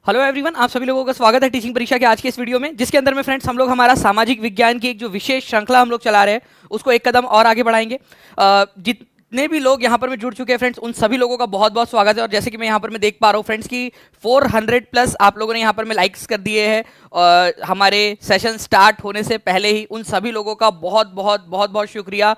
Hello everyone, आप सभी लोगों का स्वागत है टीचिंग परीक्षा के आज के इस वीडियो में, जिसके अंदर में फ्रेंड्स हम लोग हमारा सामाजिक विज्ञान की एक जो विशेष श्रृंखला हम लोग चला रहे हैं उसको एक कदम और आगे बढ़ाएंगे। जितने भी लोग यहाँ पर में जुड़ चुके हैं फ्रेंड्स, उन सभी लोगों का बहुत बहुत स्वागत है। और जैसे कि मैं यहाँ पर मैं देख पा रहा हूँ फ्रेंड्स की 400 प्लस आप लोगों ने यहाँ पर में लाइक्स कर दिए हैं। हमारे सेशन स्टार्ट होने से पहले ही उन सभी लोगों का बहुत बहुत बहुत बहुत शुक्रिया।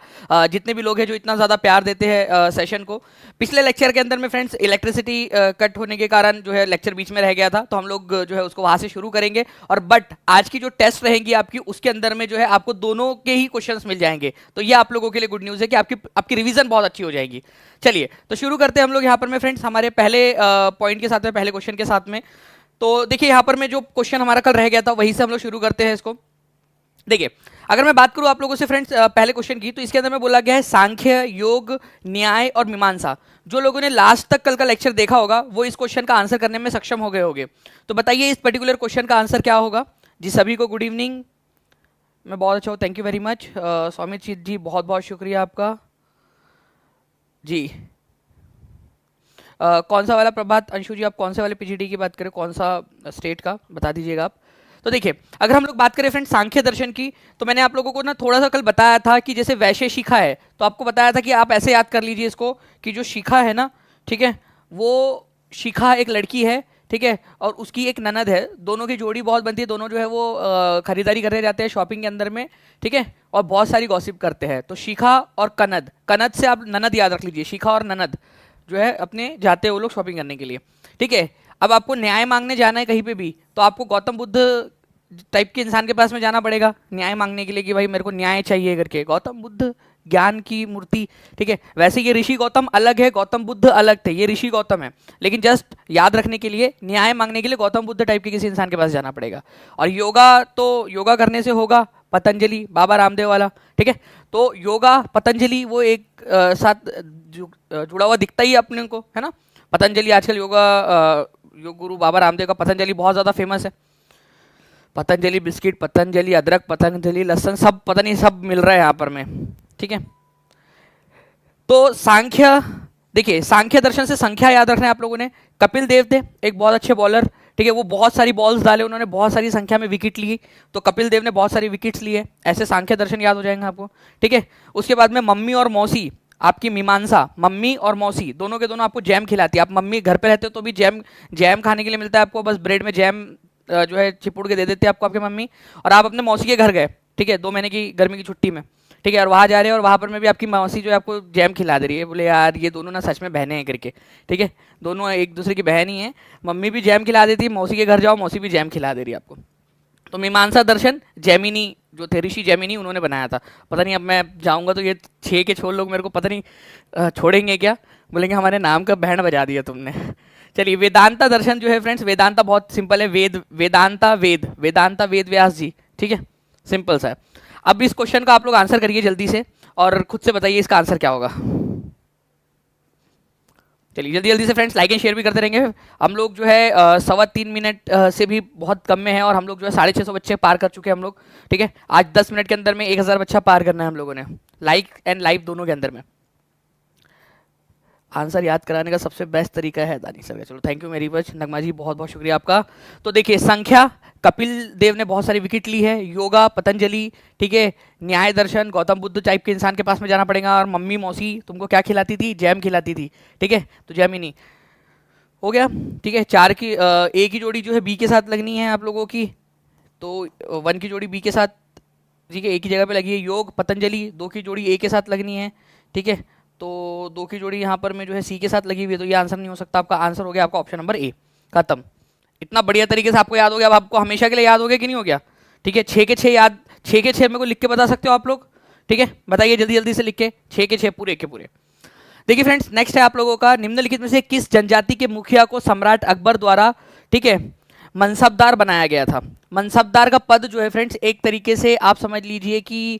जितने भी लोग हैं जो इतना ज़्यादा प्यार देते हैं सेशन को। पिछले लेक्चर के अंदर में फ्रेंड्स इलेक्ट्रिसिटी कट होने के कारण जो है लेक्चर बीच में रह गया था, तो हम लोग जो है उसको वहां से शुरू करेंगे। और बट आज की जो टेस्ट रहेंगी आपकी, उसके अंदर में जो है आपको दोनों के ही क्वेश्चंस मिल जाएंगे। तो ये आप लोगों के लिए गुड न्यूज़ है कि आपकी रिवीजन बहुत अच्छी हो जाएगी। चलिए तो शुरू करते हैं हम लोग यहाँ पर में फ्रेंड्स हमारे पहले पॉइंट के साथ में, पहले क्वेश्चन के साथ में। तो देखिए यहाँ पर में जो क्वेश्चन हमारा कल रह गया था वहीं से हम लोग शुरू करते हैं इसको। देखिए अगर मैं बात करूं आप लोगों से फ्रेंड्स पहले क्वेश्चन की, तो इसके अंदर में बोला गया है सांख्य, योग, न्याय और मीमांसा। जो लोगों ने लास्ट तक कल का लेक्चर देखा होगा वो इस क्वेश्चन का आंसर करने में सक्षम हो गए होंगे। तो बताइए इस पर्टिकुलर क्वेश्चन का आंसर क्या होगा। जी सभी को गुड इवनिंग, मैं बहुत अच्छा हूँ, thank you very much. Saumit ji बहुत बहुत शुक्रिया आपका जी। कौन सा वाला प्रभात अंशु जी, आप कौन से वाले पीजीडी की बात करें, कौन सा स्टेट का बता दीजिएगा आप। तो देखिए अगर हम लोग बात करें फ्रेंड्स सांख्य दर्शन की, तो मैंने आप लोगों को ना थोड़ा सा कल बताया था कि जैसे वैश्य शिखा है, तो आपको बताया था कि आप ऐसे याद कर लीजिए इसको कि जो शिखा है ना, ठीक है, वो शिखा एक लड़की है, ठीक है, और उसकी एक ननद है। दोनों की जोड़ी बहुत बनती है, दोनों जो है वो खरीदारी करने जाते हैं शॉपिंग के अंदर में, ठीक है, और बहुत सारी गॉसिप करते हैं। तो शिखा और कनद, कनद से आप ननद याद रख लीजिए, शिखा और ननद जो है अपने जाते हैं वो लोग शॉपिंग करने के लिए, ठीक है। अब आपको न्याय मांगने जाना है कहीं पे भी, तो आपको गौतम बुद्ध टाइप के इंसान के पास में जाना पड़ेगा न्याय मांगने के लिए कि भाई मेरे को न्याय चाहिए करके। गौतम बुद्ध ज्ञान की मूर्ति, ठीक है। वैसे ये ऋषि गौतम अलग है, गौतम बुद्ध अलग थे, ये ऋषि गौतम है, लेकिन जस्ट याद रखने के लिए न्याय मांगने के लिए गौतम बुद्ध टाइप के किसी इंसान के पास जाना पड़ेगा। और योगा, तो योगा करने से होगा पतंजलि, बाबा रामदेव वाला, ठीक है। तो योगा पतंजलि वो एक साथ जुड़ा हुआ दिखता ही अपने को, है ना। पतंजलि आजकल योगा योग गुरु बाबा रामदेव का पतंजलि बहुत ज़्यादा फेमस है। पतंजलि बिस्किट, पतंजलि अदरक, पतंजलि लहसुन, सब पता नहीं सब मिल रहा है यहाँ पर में, ठीक है। तो सांख्य, देखिए सांख्य दर्शन से संख्या याद रखना है आप लोगों ने। कपिल देव थे एक बहुत अच्छे बॉलर, ठीक है, वो बहुत सारी बॉल्स डाले, उन्होंने बहुत सारी संख्या में विकेट ली, तो कपिल देव ने बहुत सारी विकेट्स लिए, ऐसे सांख्य दर्शन याद हो जाएंगे आपको, ठीक है। उसके बाद में मम्मी और मौसी, आपकी मीमांसा, मम्मी और मौसी दोनों के दोनों आपको जैम खिलाती है। आप मम्मी घर पे रहते हो तो भी जैम जैम खाने के लिए मिलता है आपको, बस ब्रेड में जैम जो है चिपुड़ के दे देते हैं आपको आपके मम्मी। और आप अपने मौसी के घर गए, ठीक है, 2 महीने की गर्मी की छुट्टी में, ठीक है, और वहाँ जा रहे हैं और वहाँ पर में भी आपकी मौसी जो है आपको जैम खिला दे रही है। बोले यार ये दोनों ना सच में बहनें हैं करके, ठीक है, दोनों एक दूसरे की बहन ही है। मम्मी भी जैम खिला देती है, मौसी के घर जाओ मौसी भी जैम खिला दे रही है आपको। तो मीमांसा दर्शन जैमिनी जो थे, ऋषि जैमिनी, उन्होंने बनाया था। पता नहीं अब मैं जाऊँगा तो ये 6 के 6 लोग मेरे को पता नहीं छोड़ेंगे क्या, बोलेंगे हमारे नाम का बैंड बजा दिया तुमने। चलिए वेदांता दर्शन जो है फ्रेंड्स, वेदांता बहुत सिंपल है, वेदांता वेद व्यास जी, ठीक है, सिंपल सा है। अब इस क्वेश्चन का आप लोग आंसर करिए जल्दी से और खुद से बताइए इसका आंसर क्या होगा। चलिए जल्दी जल्दी से फ्रेंड्स लाइक एंड शेयर भी करते रहेंगे। हम लोग जो है 3.25 मिनट से भी बहुत कम में है, और हम लोग जो है 650 बच्चे पार कर चुके हैं हम लोग, ठीक है। आज 10 मिनट के अंदर में 1000 बच्चा पार करना है हम लोगों ने, लाइक एंड लाइव दोनों के अंदर में। आंसर याद कराने का सबसे बेस्ट तरीका है दानी सर का। चलो थैंक यू मेरी बच, नगमा जी बहुत बहुत शुक्रिया आपका। तो देखिए संख्या, कपिल देव ने बहुत सारी विकेट ली है, योगा पतंजलि, ठीक है, न्याय दर्शन गौतम बुद्ध टाइप के इंसान के पास में जाना पड़ेगा, और मम्मी मौसी तुमको क्या खिलाती थी, जैम खिलाती थी, ठीक है, तो जैम ही नहीं हो गया, ठीक है। 4 की ए की जोड़ी जो है बी के साथ लगनी है आप लोगों की, तो 1 की जोड़ी बी के साथ, ठीक है, एक ही जगह पे लगी है। योग पतंजलि 2 की जोड़ी ए के साथ लगनी है, ठीक है, तो 2 की जोड़ी यहाँ पर में जो है सी के साथ लगी हुई है, तो ये आंसर नहीं हो सकता। आपका आंसर हो गया आपका ऑप्शन नंबर ए, खत्म। इतना बढ़िया तरीके से आपको याद हो गया, अब आपको हमेशा के लिए याद हो गया कि नहीं हो गया, ठीक है। 6 के 6 याद, 6 के 6 मेरे को लिख के बता सकते हो आप लोग, ठीक है, बताइए जल्दी जल्दी से लिख के, 6 के 6 पूरे के पूरे। देखिए फ्रेंड्स नेक्स्ट है आप लोगों का, निम्नलिखित में से किस जनजाति के मुखिया को सम्राट अकबर द्वारा, ठीक है, मनसबदार बनाया गया था। मनसबदार का पद जो है फ्रेंड्स एक तरीके से आप समझ लीजिए कि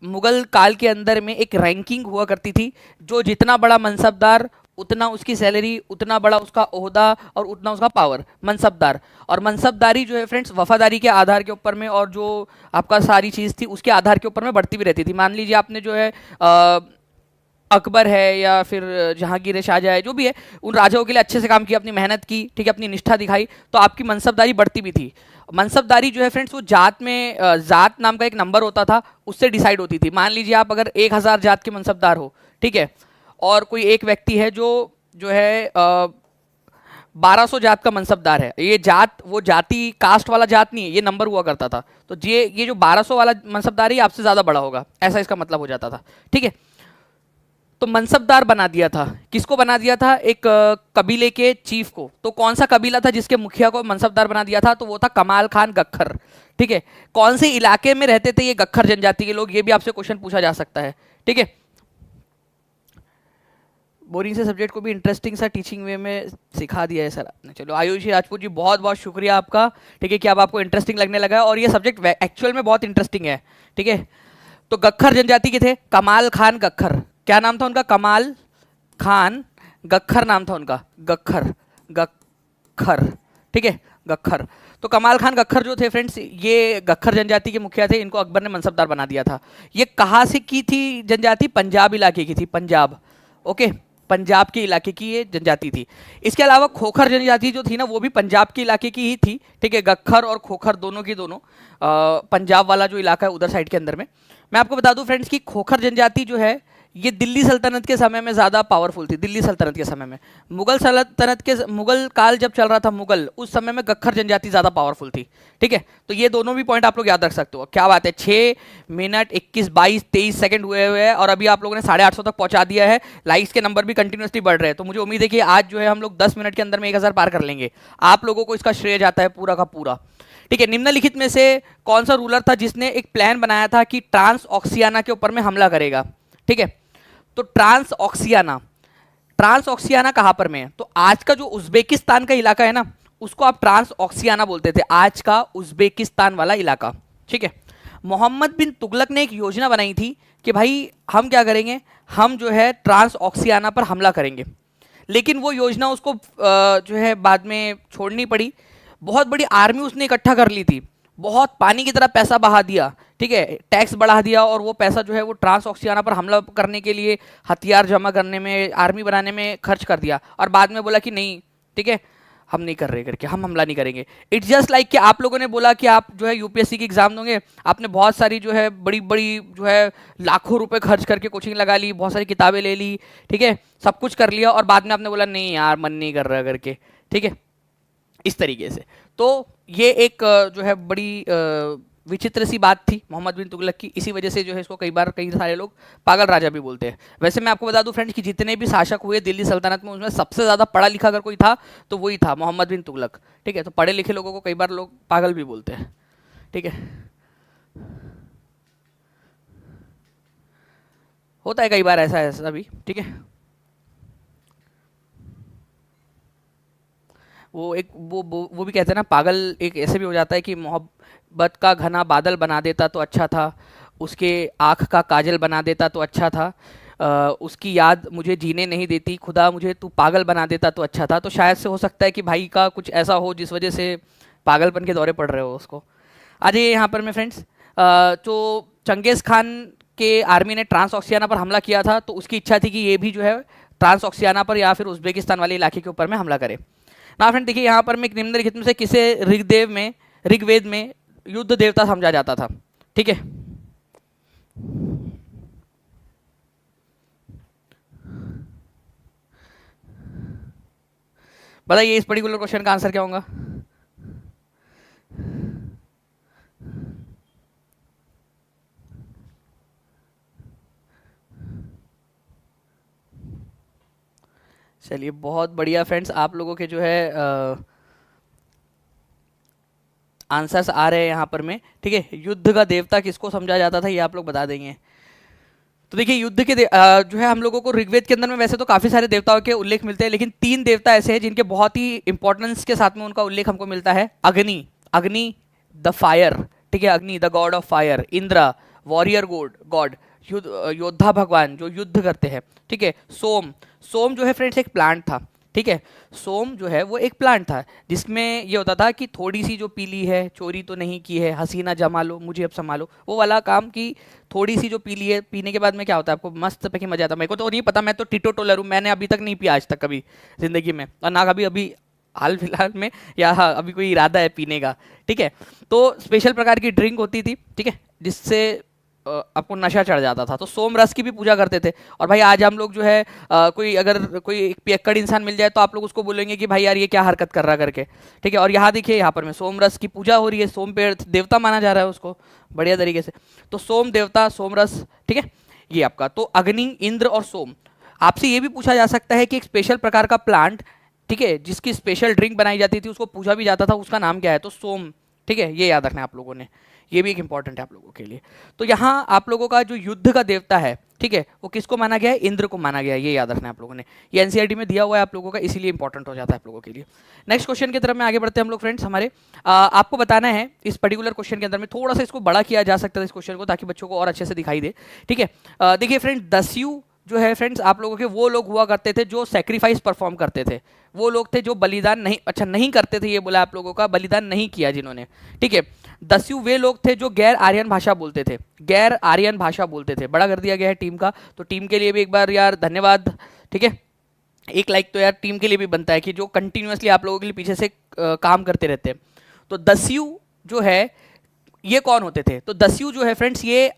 मुगल काल के अंदर में एक रैंकिंग हुआ करती थी, जो जितना बड़ा मनसबदार उतना उसकी सैलरी, उतना बड़ा उसका ओहदा और उतना उसका पावर, मनसबदार। और मनसबदारी जो है फ्रेंड्स वफादारी के आधार के ऊपर में, और जो आपका सारी चीज़ थी उसके आधार के ऊपर में बढ़ती भी रहती थी। मान लीजिए आपने जो है अकबर है या फिर जहांगीर है, शाहजहाँ है, जो भी है, उन राजाओं के लिए अच्छे से काम किया, अपनी मेहनत की, ठीक है, अपनी निष्ठा दिखाई, तो आपकी मनसबदारी बढ़ती भी थी। मनसबदारी जो है फ्रेंड्स वो जात में जात नाम का एक नंबर होता था, उससे डिसाइड होती थी। मान लीजिए आप अगर 1000 जात के मनसबदार हो, ठीक है, और कोई एक व्यक्ति है जो जो है 1200 जात का मनसबदार है, ये जात वो जाति कास्ट वाला जात नहीं है, ये नंबर हुआ करता था, तो ये जो 1200 वाला मनसबदार है आपसे ज़्यादा बड़ा होगा, ऐसा इसका मतलब हो जाता था, ठीक है। तो मनसबदार बना दिया था, किसको बना दिया था? एक कबीले के चीफ को। तो कौन सा कबीला था जिसके मुखिया को मनसबदार बना दिया था? तो वो था कमाल खान गख्खर, ठीक है। कौन से इलाके में रहते थे ये गख्खर जनजाति के लोग, ये भी आपसे क्वेश्चन पूछा जा सकता है, ठीक है। बोरिंग से सब्जेक्ट को भी इंटरेस्टिंग सा टीचिंग वे में सिखा दिया है सर आपने। चलो आयुषी राजपूत जी, बहुत बहुत शुक्रिया आपका, ठीक है, कि अब आपको इंटरेस्टिंग लगने लगा है, और ये सब्जेक्ट एक्चुअल में बहुत इंटरेस्टिंग है, ठीक है। तो गख्खर जनजाति के थे कमाल खान गख्खर, क्या नाम था उनका? कमाल खान गख्खर नाम था उनका, गख्खर गख्खर, ठीक है, गख्खर। तो कमाल खान गख्खर जो थे फ्रेंड्स, ये गख्खर जनजाति के मुखिया थे, इनको अकबर ने मनसबदार बना दिया था। ये कहाँ से की थी जनजाति? पंजाब इलाके की थी, पंजाब, ओके, पंजाब के इलाके की ये जनजाति थी। इसके अलावा खोखर जनजाति जो थी ना, वो भी पंजाब के इलाके की ही थी, ठीक है। गख्खर और खोखर दोनों की दोनों पंजाब वाला जो इलाका है उधर साइड के अंदर में। मैं आपको बता दूं फ्रेंड्स कि खोखर जनजाति जो है ये दिल्ली सल्तनत के समय में ज़्यादा पावरफुल थी। दिल्ली सल्तनत के समय में, मुगल सल्तनत के मुगल काल जब चल रहा था मुगल, उस समय में गख्खर जनजाति ज़्यादा पावरफुल थी, ठीक है। तो ये दोनों भी पॉइंट आप लोग याद रख सकते हो। क्या बात है, 6 मिनट 21 22 23 सेकंड हुए हुए हैं और अभी आप लोगों ने 850 तक पहुंचा दिया है। लाइक्स के नंबर भी कंटिन्यूसली बढ़ रहे हैं, तो मुझे उम्मीद है कि आज जो है हम लोग 10 मिनट के अंदर में 1000 पार कर लेंगे। आप लोगों को इसका श्रेय जाता है पूरा का पूरा, ठीक है। निम्नलिखित में से कौन सा रूलर था जिसने एक प्लान बनाया था कि ट्रांस ऑक्सियाना के ऊपर में हमला करेगा, ठीक है। तो ट्रांस ऑक्सियाना कहां पर में है? तो आज का जो उज्बेकिस्तान का इलाका है ना, उसको आप ट्रांस ऑक्सियाना बोलते थे, आज का उज्बेकिस्तान वाला इलाका, ठीक है। मोहम्मद बिन तुगलक ने एक योजना बनाई थी कि भाई हम क्या करेंगे, हम जो है ट्रांस ऑक्सियाना पर हमला करेंगे, लेकिन वो योजना उसको जो है बाद में छोड़नी पड़ी। बहुत बड़ी आर्मी उसने इकट्ठा कर ली थी, बहुत पानी की तरह पैसा बहा दिया, ठीक है, टैक्स बढ़ा दिया, और वो पैसा जो है वो ट्रांस ऑक्सियाना पर हमला करने के लिए, हथियार जमा करने में, आर्मी बनाने में खर्च कर दिया, और बाद में बोला कि नहीं, ठीक है, हम नहीं कर रहे करके, हम हमला नहीं करेंगे। इट्स जस्ट लाइक कि आप लोगों ने बोला कि आप जो है यूपीएससी की एग्जाम दोगे, आपने बहुत सारी जो है बड़ी बड़ी जो है लाखों रुपए खर्च करके कोचिंग लगा ली, बहुत सारी किताबें ले ली, ठीक है, सब कुछ कर लिया, और बाद में आपने बोला नहीं यार मन नहीं कर रहा करके, ठीक है, इस तरीके से। तो ये एक जो है बड़ी विचित्र सी बात थी मोहम्मद बिन तुगलक की, इसी वजह से जो है इसको कई बार कई सारे लोग पागल राजा भी बोलते हैं। वैसे मैं आपको बता दूं फ्रेंड्स कि जितने भी शासक हुए दिल्ली सल्तनत में, उसमें सबसे ज़्यादा पढ़ा लिखा अगर कोई था तो वही था मोहम्मद बिन तुगलक, ठीक है। तो पढ़े लिखे लोगों को कई बार लोग पागल भी बोलते हैं, ठीक है, होता है कई बार ऐसा ऐसा भी, ठीक है। वो एक वो भी कहते हैं ना, पागल एक ऐसे भी हो जाता है कि मोहब्बत का घना बादल बना देता तो अच्छा था, उसके आँख का काजल बना देता तो अच्छा था, उसकी याद मुझे जीने नहीं देती, खुदा मुझे तू पागल बना देता तो अच्छा था। तो शायद से हो सकता है कि भाई का कुछ ऐसा हो जिस वजह से पागलपन के दौरे पड़ रहे हो उसको। आ जाइए यहाँ पर मैं फ्रेंड्स, तो चंगेज़ खान के आर्मी ने ट्रांस ऑक्सियाना पर हमला किया था, तो उसकी इच्छा थी कि ये भी जो है ट्रांस ऑक्सियाना पर या फिर उज्बेकिस्तान वाले इलाके के ऊपर में हमला करे ना। फ्रेंड देखिए यहाँ पर मैं निम्नलिखित में से किसे ऋग्वेद में युद्ध देवता समझा जाता था, ठीक है। बताइए इस पर्टिकुलर क्वेश्चन का आंसर क्या होगा? चलिए बहुत बढ़िया फ्रेंड्स, आप लोगों के जो है आंसर्स आ रहे हैं यहाँ पर में, ठीक है। युद्ध का देवता किसको समझा जाता था ये आप लोग बता देंगे। तो देखिए युद्ध के जो है हम लोगों को ऋग्वेद के अंदर में वैसे तो काफ़ी सारे देवताओं के उल्लेख मिलते हैं, लेकिन 3 देवता ऐसे हैं जिनके बहुत ही इंपॉर्टेंस के साथ में उनका उल्लेख हमको मिलता है। अग्नि, अग्नि द फायर, ठीक है, अग्नि the God of fire. Indra warrior God, योद्धा भगवान जो युद्ध करते हैं, ठीक है। सोम, सोम जो है फ्रेंड्स एक प्लांट था, ठीक है। सोम जो है वो एक प्लांट था जिसमें ये होता था कि थोड़ी सी जो पीली है, चोरी तो नहीं की है, हसीना जमा लो मुझे अब संभालो, वो वाला काम की थोड़ी सी जो पीली है, पीने के बाद में क्या होता है आपको मस्त पे मजा आता है। मेरे को तो नहीं पता, मैं तो टिटो टोलर हूँ, मैंने अभी तक नहीं पिया आज तक कभी जिंदगी में, और ना कभी अभी हाल फिलहाल में, या हाँ अभी कोई इरादा है पीने का। ठीक है, तो स्पेशल प्रकार की ड्रिंक होती थी, ठीक है, जिससे आपको नशा चढ़ जाता था। तो सोम रस की भी पूजा करते थे। और भाई आज हम लोग जो है कोई अगर कोई एक पियक्कड़ इंसान मिल जाए तो आप लोग उसको बोलेंगे कि भाई यार ये क्या हरकत कर रहा करके। ठीक है, और यहाँ देखिए यहाँ पर में सोम रस की पूजा हो रही है, सोम पेड़ देवता माना जा रहा है उसको बढ़िया तरीके से। तो सोम देवता, सोम रस, ठीक है, ये आपका। तो अग्नि, इंद्र और सोम। आपसे ये भी पूछा जा सकता है कि एक स्पेशल प्रकार का प्लांट, ठीक है, जिसकी स्पेशल ड्रिंक बनाई जाती थी, उसको पूजा भी जाता था, उसका नाम क्या है? तो सोम। ठीक है, ये याद रखना है आप लोगों ने, ये भी एक इंपॉर्टेंट है आप लोगों के लिए। तो यहाँ आप लोगों का जो युद्ध का देवता है, ठीक है, वो किसको माना गया है? इंद्र को माना गया है, ये याद रखना है आप लोगों ने। ये एनसीईआरटी में दिया हुआ है आप लोगों का, इसीलिए इंपॉर्टेंट हो जाता है आप लोगों के लिए। नेक्स्ट क्वेश्चन की तरफ में आगे बढ़ते हैं हम लोग फ्रेंड्स। हमारे आपको बताना है इस पर्टिकुलर क्वेश्चन के अंदर में, थोड़ा सा इसको बड़ा किया जा सकता है इस क्वेश्चन को, ताकि बच्चों को और अच्छे से दिखाई दे। ठीक है, देखिए फ्रेंड, दस्यु जो है फ्रेंड्स आप लोगों के वो लोग हुआ करते थे जो सेक्रीफाइस परफॉर्म करते थे, वो लोग थे जो बलिदान नहीं, अच्छा नहीं करते थे, ये बोला आप लोगों का, बलिदान नहीं किया जिन्होंने। ठीक है, दस्यु वे लोग थे जो गैर आर्यन भाषा बोलते थे, गैर आर्यन भाषा बोलते थे। बड़ा कर दिया गया है टीम का, तो टीम के लिए भी एक बार यार धन्यवाद। ठीक है, एक लाइक तो यार टीम के लिए भी बनता है कि जो कंटिन्यूअसली आप लोगों के लिए पीछे से काम करते रहते हैं। तो दस्यु जो है ये कौन होते थे? तो दस्यु जो है फ्रेंड्स ये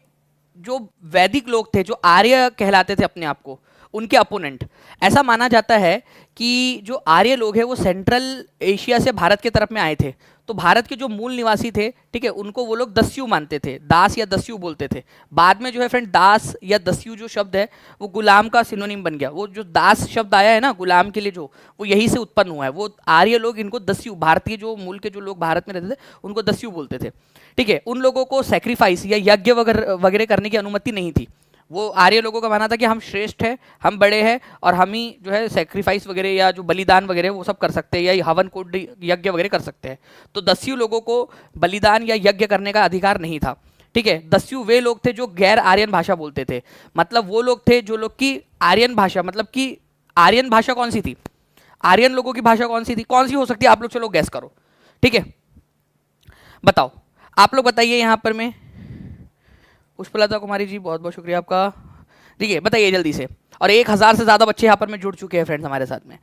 जो वैदिक लोग थे, जो आर्य कहलाते थे अपने आप को, उनके अपोनेंट। ऐसा माना जाता है कि जो आर्य लोग हैं वो सेंट्रल एशिया से भारत के तरफ में आए थे। तो भारत के जो मूल निवासी थे, ठीक है, उनको वो लोग दस्यु मानते थे, दास या दस्यु बोलते थे। बाद में जो है फ्रेंड दास या दस्यु जो शब्द है वो गुलाम का सिनोनिम बन गया। वो जो दास शब्द आया है ना गुलाम के लिए, जो वो यही से उत्पन्न हुआ है। वो आर्य लोग इनको दस्यु, भारतीय जो मूल के जो लोग भारत में रहते थे उनको दस्यु बोलते थे। ठीक है, उन लोगों को सेक्रीफाइस या यज्ञ वगैरह करने की अनुमति नहीं थी। वो आर्य लोगों का मानना था कि हम श्रेष्ठ हैं, हम बड़े हैं, और हम ही जो है सेक्रीफाइस वगैरह या जो बलिदान वगैरह वो सब कर सकते हैं, या हवन कोड यज्ञ वगैरह कर सकते हैं। तो दस्यु लोगों को बलिदान या यज्ञ करने का अधिकार नहीं था। ठीक है, दस्यु वे लोग थे जो गैर आर्यन भाषा बोलते थे। मतलब वो लोग थे जो लोग की आर्यन भाषा, मतलब कि आर्यन भाषा कौन सी थी? आर्यन लोगों की भाषा कौन सी थी? कौन सी हो सकती है? आप लोग चलो गैस करो। ठीक है, बताओ, आप लोग बताइए यहाँ पर में। पुष्पलता कुमारी जी बहुत बहुत शुक्रिया आपका। ठीक है, बताइए जल्दी से। और 1000 से ज्यादा बच्चे यहाँ पर में जुड़ चुके हैं फ्रेंड्स हमारे साथ में।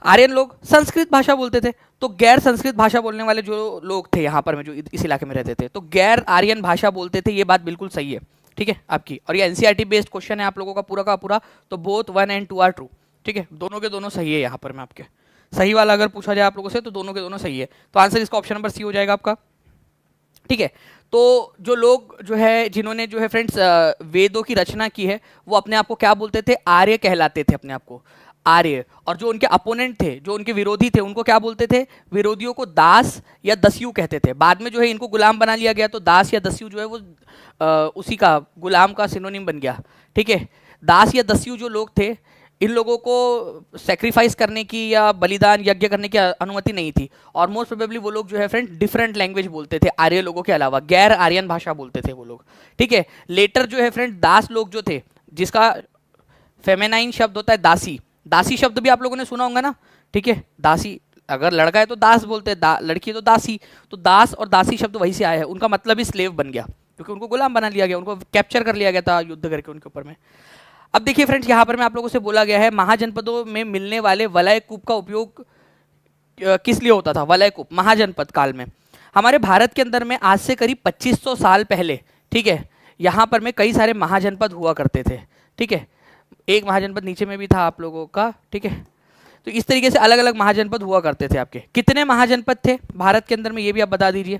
आर्यन लोग संस्कृत भाषा बोलते थे, तो गैर संस्कृत भाषा बोलने वाले जो लोग थे यहाँ पर में जो इस इलाके में रहते थे, तो गैर आर्यन भाषा बोलते थे। ये बात बिल्कुल सही है, ठीक है आपकी। और ये एनसीईआरटी बेस्ड क्वेश्चन है आप लोगों का पूरा। तो बोथ 1 and 2 आर ट्रू। ठीक है, दोनों के दोनों सही है यहाँ पर में आपके। सही वाला अगर पूछा जाए आप लोगों से तो दोनों के दोनों सही है। तो आंसर इसका ऑप्शन नंबर सी हो जाएगा आपका। ठीक है, तो जो लोग जो है जिन्होंने जो है फ्रेंड्स वेदों की रचना की है वो अपने आप को क्या बोलते थे? आर्य कहलाते थे अपने आप को, आर्य। और जो उनके अपोनेंट थे, जो उनके विरोधी थे, उनको क्या बोलते थे? विरोधियों को दास या दस्यु कहते थे। बाद में जो है इनको गुलाम बना लिया गया, तो दास या दस्यु जो है वो उसी का गुलाम का सिनोनिम बन गया। ठीक है, दास या दस्यु जो लोग थे इन लोगों को सेक्रीफाइस करने की या बलिदान यज्ञ करने की अनुमति नहीं थी। और मोस्ट प्रोबेबली वो लोग जो है फ्रेंड डिफरेंट लैंग्वेज बोलते थे आर्य लोगों के अलावा, गैर आर्यन भाषा बोलते थे वो लोग। ठीक है, लेटर जो है फ्रेंड दास लोग जो थे, जिसका फेमेनाइन शब्द होता है दासी, दासी शब्द भी आप लोगों ने सुना होगा ना। ठीक है, दासी, अगर लड़का है तो दास बोलते हैं, लड़की है तो दासी। तो दास और दासी शब्द वहीं से आया है, उनका मतलब ही स्लेव बन गया, क्योंकि उनको गुलाम बना लिया गया, उनको कैप्चर कर लिया गया था युद्ध करके उनके ऊपर में। अब देखिए फ्रेंड्स, यहाँ पर मैं आप लोगों से बोला गया है महाजनपदों में मिलने वाले वलय कूप का उपयोग किस लिए होता था? वलय कूप महाजनपद काल में हमारे भारत के अंदर में आज से करीब 2500 साल पहले, ठीक है, यहाँ पर में कई सारे महाजनपद हुआ करते थे। ठीक है, एक महाजनपद नीचे में भी था आप लोगों का। ठीक है, तो इस तरीके से अलग अलग महाजनपद हुआ करते थे आपके। कितने महाजनपद थे भारत के अंदर में, ये भी आप बता दीजिए।